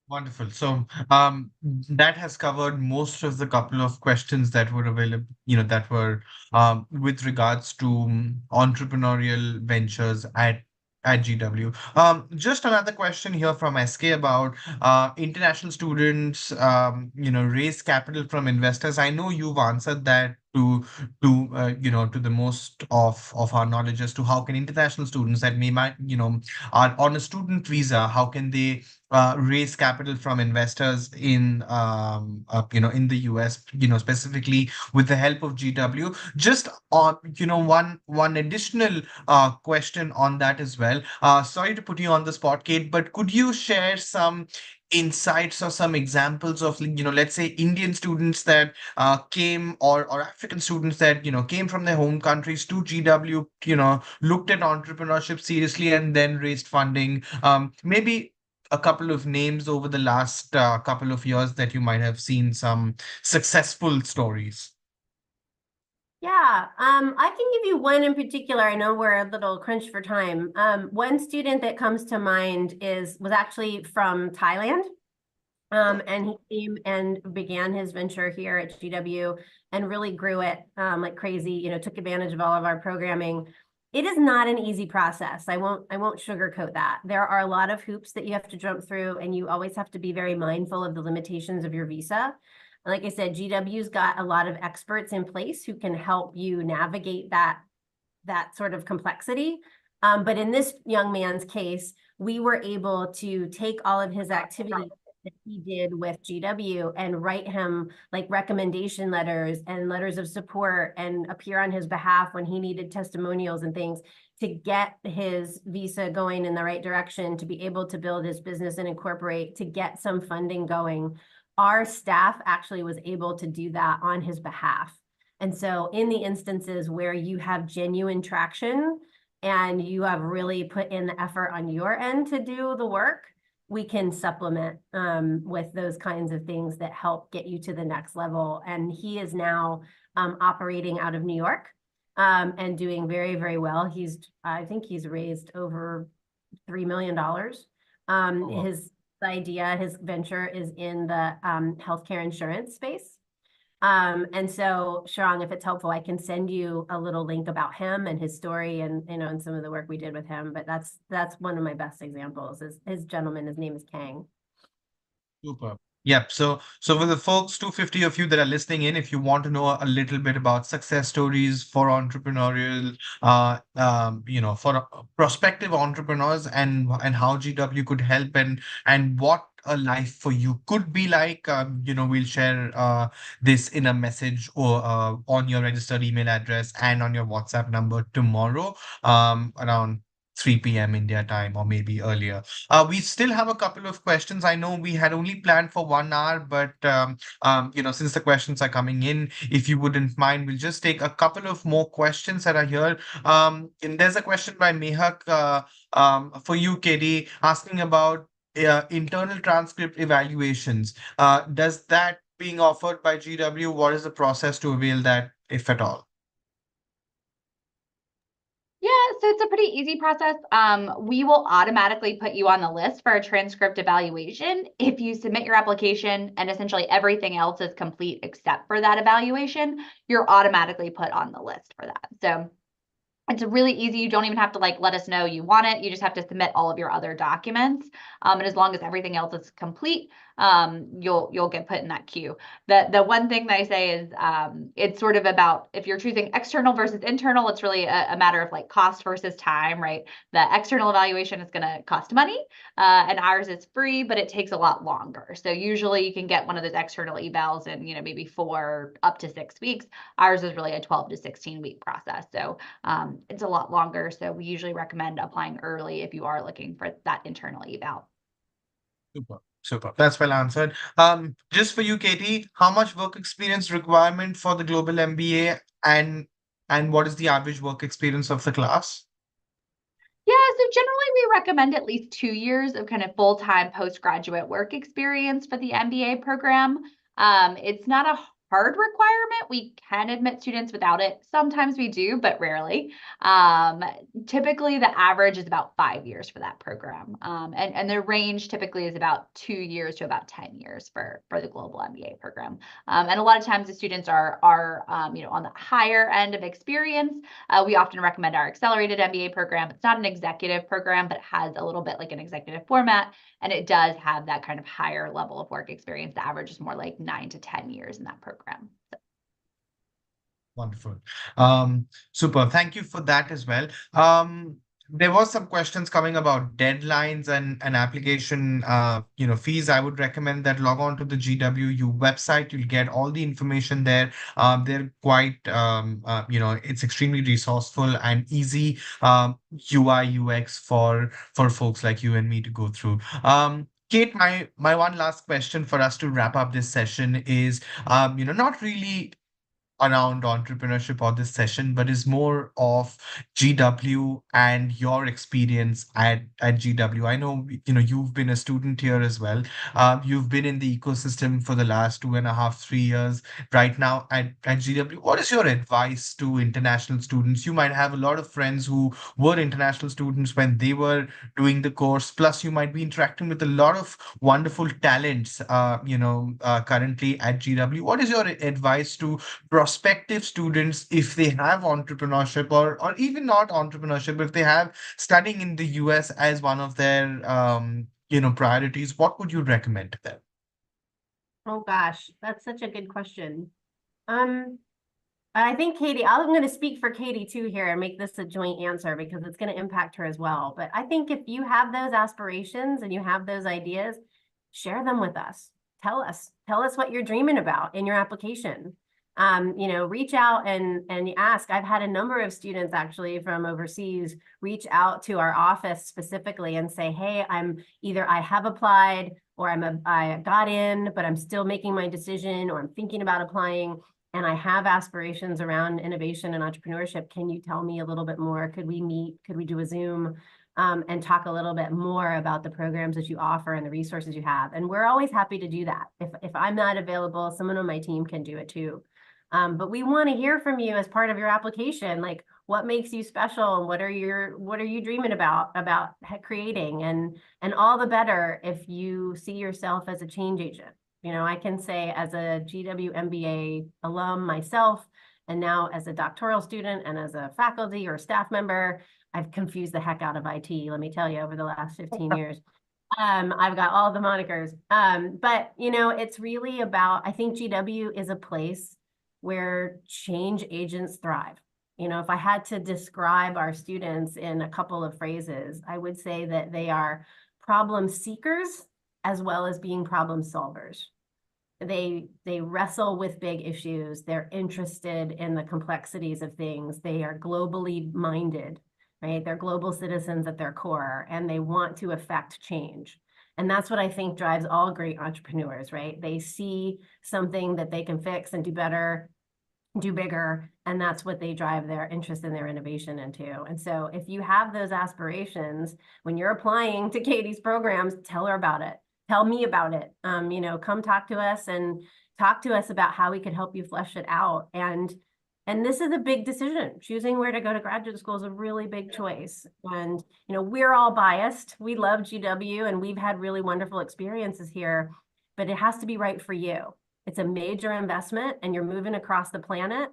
Wonderful. So that has covered most of the couple of questions that were available, that were with regards to entrepreneurial ventures at GW. Just another question here from SK about international students, raise capital from investors. I know you've answered that to the most of our knowledge as to how can international students that are on a student visa, how can they raise capital from investors in in the US, specifically with the help of GW. Just on one additional question on that as well. Sorry to put you on the spot, Kate, but could you share some insights or some examples of let's say Indian students that came, or African students that came from their home countries to GW, looked at entrepreneurship seriously and then raised funding, maybe a couple of names over the last couple of years that you might have seen some successful stories? Yeah, I can give you one in particular. I know we're a little crunched for time. One student that comes to mind was actually from Thailand. And he came and began his venture here at GW and really grew it like crazy, took advantage of all of our programming. It is not an easy process. I won't sugarcoat that. There are a lot of hoops that you have to jump through, and you always have to be very mindful of the limitations of your visa. Like I said, GW's got a lot of experts in place who can help you navigate that sort of complexity. But in this young man's case, we were able to take all of his activities that he did with GW and write him like recommendation letters and letters of support and appear on his behalf when he needed testimonials and things to get his visa going in the right direction, to be able to build his business and incorporate, to get some funding going. Our staff actually was able to do that on his behalf. And so in the instances where you have genuine traction and you have really put in the effort on your end to do the work, we can supplement with those kinds of things that help get you to the next level. And he is now operating out of New York and doing very, very well. I think he's raised over $3 million. Wow. His venture is in the healthcare insurance space. And so, Sharang, if it's helpful, I can send you a little link about him and his story and, and some of the work we did with him. But that's one of my best examples. His name is Kang. Super. Yep. So for the folks, 250 of you that are listening in, if you want to know a little bit about success stories for entrepreneurial, for prospective entrepreneurs and how GW could help and what a life for you could be like, we'll share this in a message or on your registered email address and on your WhatsApp number tomorrow around 3 p.m. India time, or maybe earlier. We still have a couple of questions. I know we had only planned for 1 hour, but since the questions are coming in, if you wouldn't mind, we'll just take a couple of more questions that are here. And there's a question by Mehak for you, Katie, asking about internal transcript evaluations. Does that being offered by GW? What is the process to avail that, if at all? Yeah, so it's a pretty easy process. We will automatically put you on the list for a transcript evaluation if you submit your application and essentially everything else is complete except for that evaluation, you're automatically put on the list for that. So it's really easy. You don't even have to let us know you want it. You just have to submit all of your other documents. And as long as everything else is complete, you'll get put in that queue. The one thing that I say is it's sort of about if you're choosing external versus internal, it's really a matter of cost versus time, right? The external evaluation is going to cost money, and ours is free, but it takes a lot longer. So usually you can get one of those external evals in maybe 4 up to 6 weeks. Ours is really a 12 to 16 week process. So it's a lot longer. So we usually recommend applying early if you are looking for that internal eval. Super. That's well answered. Just for you, Katie, how much work experience requirement for the global MBA and what is the average work experience of the class? Yeah, so generally we recommend at least 2 years of kind of full-time postgraduate work experience for the MBA program. It's not a hard requirement. We can admit students without it. Sometimes we do, but rarely. Typically the average is about 5 years for that program. And the range typically is about 2 years to about 10 years for the global MBA program. And a lot of times the students are on the higher end of experience. We often recommend our accelerated MBA program. It's not an executive program, but it has a little bit like an executive format. And it does have that kind of higher level of work experience. The average is more like 9 to 10 years in that program. So. Wonderful. Super. Thank you for that as well. There was some questions coming about deadlines and application, fees. I would recommend that log on to the GWU website. You'll get all the information there. They're quite, it's extremely resourceful and easy UI UX for folks like you and me to go through. Kate, my one last question for us to wrap up this session is, not really around entrepreneurship or this session, but is more of GW and your experience at GW. I know, you've been a student here as well. You've been in the ecosystem for the last 2.5, 3 years right now at GW. What is your advice to international students? You might have a lot of friends who were international students when they were doing the course. Plus, you might be interacting with a lot of wonderful talents, currently at GW. What is your advice to prospective students if they have entrepreneurship or even not entrepreneurship, if they have studying in the US as one of their priorities? What would you recommend to them? Oh gosh, that's such a good question. I think Katie, I'm going to speak for Katie too here and make this a joint answer because it's going to impact her as well. But I think if you have those aspirations and you have those ideas, share them with us. Tell us what you're dreaming about in your application. Reach out and ask. I've had a number of students actually from overseas reach out to our office specifically and say, hey, I have applied or I got in, but I'm still making my decision, or I'm thinking about applying and I have aspirations around innovation and entrepreneurship. Can you tell me a little bit more? Could we meet? Could we do a Zoom? And talk a little bit more about the programs that you offer and the resources you have. And we're always happy to do that. If I'm not available, someone on my team can do it too. But we want to hear from you as part of your application, like what makes you special and what are you dreaming about creating, and all the better if you see yourself as a change agent. I can say as a GW MBA alum myself, and now as a doctoral student and as a faculty or staff member, I've confused the heck out of IT, let me tell you, over the last 15 years. I've got all the monikers. But it's really about, I think GW is a place where change agents thrive. If I had to describe our students in a couple of phrases, I would say that they are problem seekers as well as being problem solvers. They wrestle with big issues. They're interested in the complexities of things. They are globally minded, right? They're global citizens at their core, and they want to affect change. And that's what I think drives all great entrepreneurs, right? They see something that they can fix and do better, do bigger, and that's what they drive their interest and their innovation into. And so if you have those aspirations, when you're applying to Katie's programs, tell her about it. Tell me about it. Come talk to us and talk to us about how we could help you flesh it out. And this is a big decision. Choosing where to go to graduate school is a really big choice. And, you know, we're all biased. We love GW and we've had really wonderful experiences here, but it has to be right for you. It's a major investment and you're moving across the planet,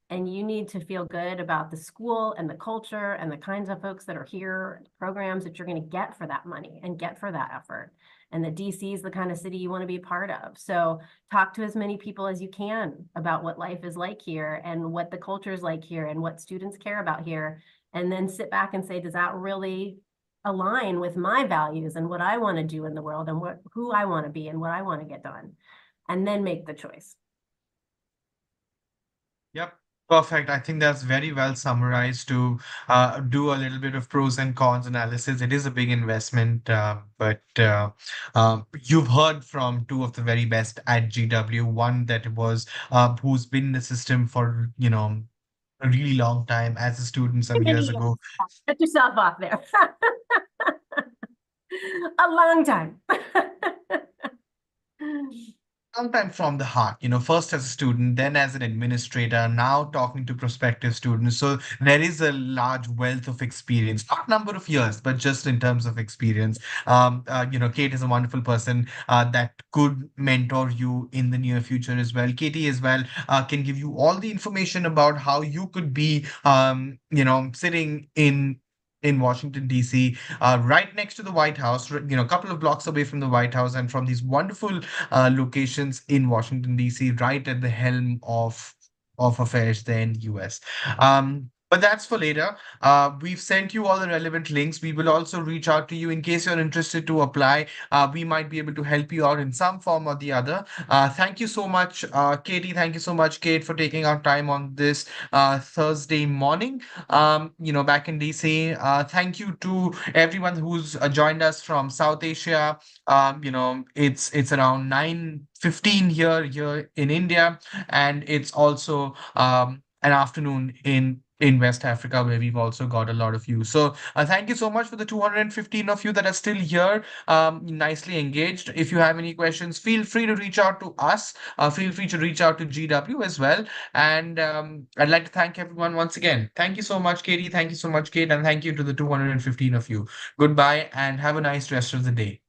and you need to feel good about the school and the culture and the kinds of folks that are here, programs that you're going to get for that money and get for that effort. And the DC is the kind of city you want to be a part of. So talk to as many people as you can about what life is like here and what the culture is like here and what students care about here. And then sit back and say, does that really align with my values and what I want to do in the world and who I want to be and what I want to get done? And then make the choice. Yep. Perfect. I think that's very well summarized to do a little bit of pros and cons analysis. It is a big investment, but you've heard from two of the very best at GW. One that was who's been in the system for, you know, a really long time as a student some years ago. Get yourself off there. A long time. Sometimes from the heart, you know, first as a student, then as an administrator, now talking to prospective students. So there is a large wealth of experience, not number of years, but just in terms of experience. You know, Kate is a wonderful person that could mentor you in the near future as well. Katie as well can give you all the information about how you could be, you know, sitting in Washington, D.C., right next to the White House, you know, a couple of blocks away from the White House and from these wonderful locations in Washington, D.C., right at the helm of affairs there in the US. But that's for later. We've sent you all the relevant links. We will also reach out to you in case you're interested to apply. We might be able to help you out in some form or the other. Thank you so much, Katie. Thank you so much, Kate, for taking our time on this Thursday morning, you know, back in DC. Thank you to everyone who's joined us from South Asia. You know, it's around 9:15 here in India, and it's also an afternoon in West Africa, where we've also got a lot of you. So thank you so much for the 215 of you that are still here, nicely engaged. If you have any questions, feel free to reach out to us. Feel free to reach out to GW as well. And I'd like to thank everyone once again. Thank you so much, Katie. Thank you so much, Kate. And thank you to the 215 of you. Goodbye and have a nice rest of the day.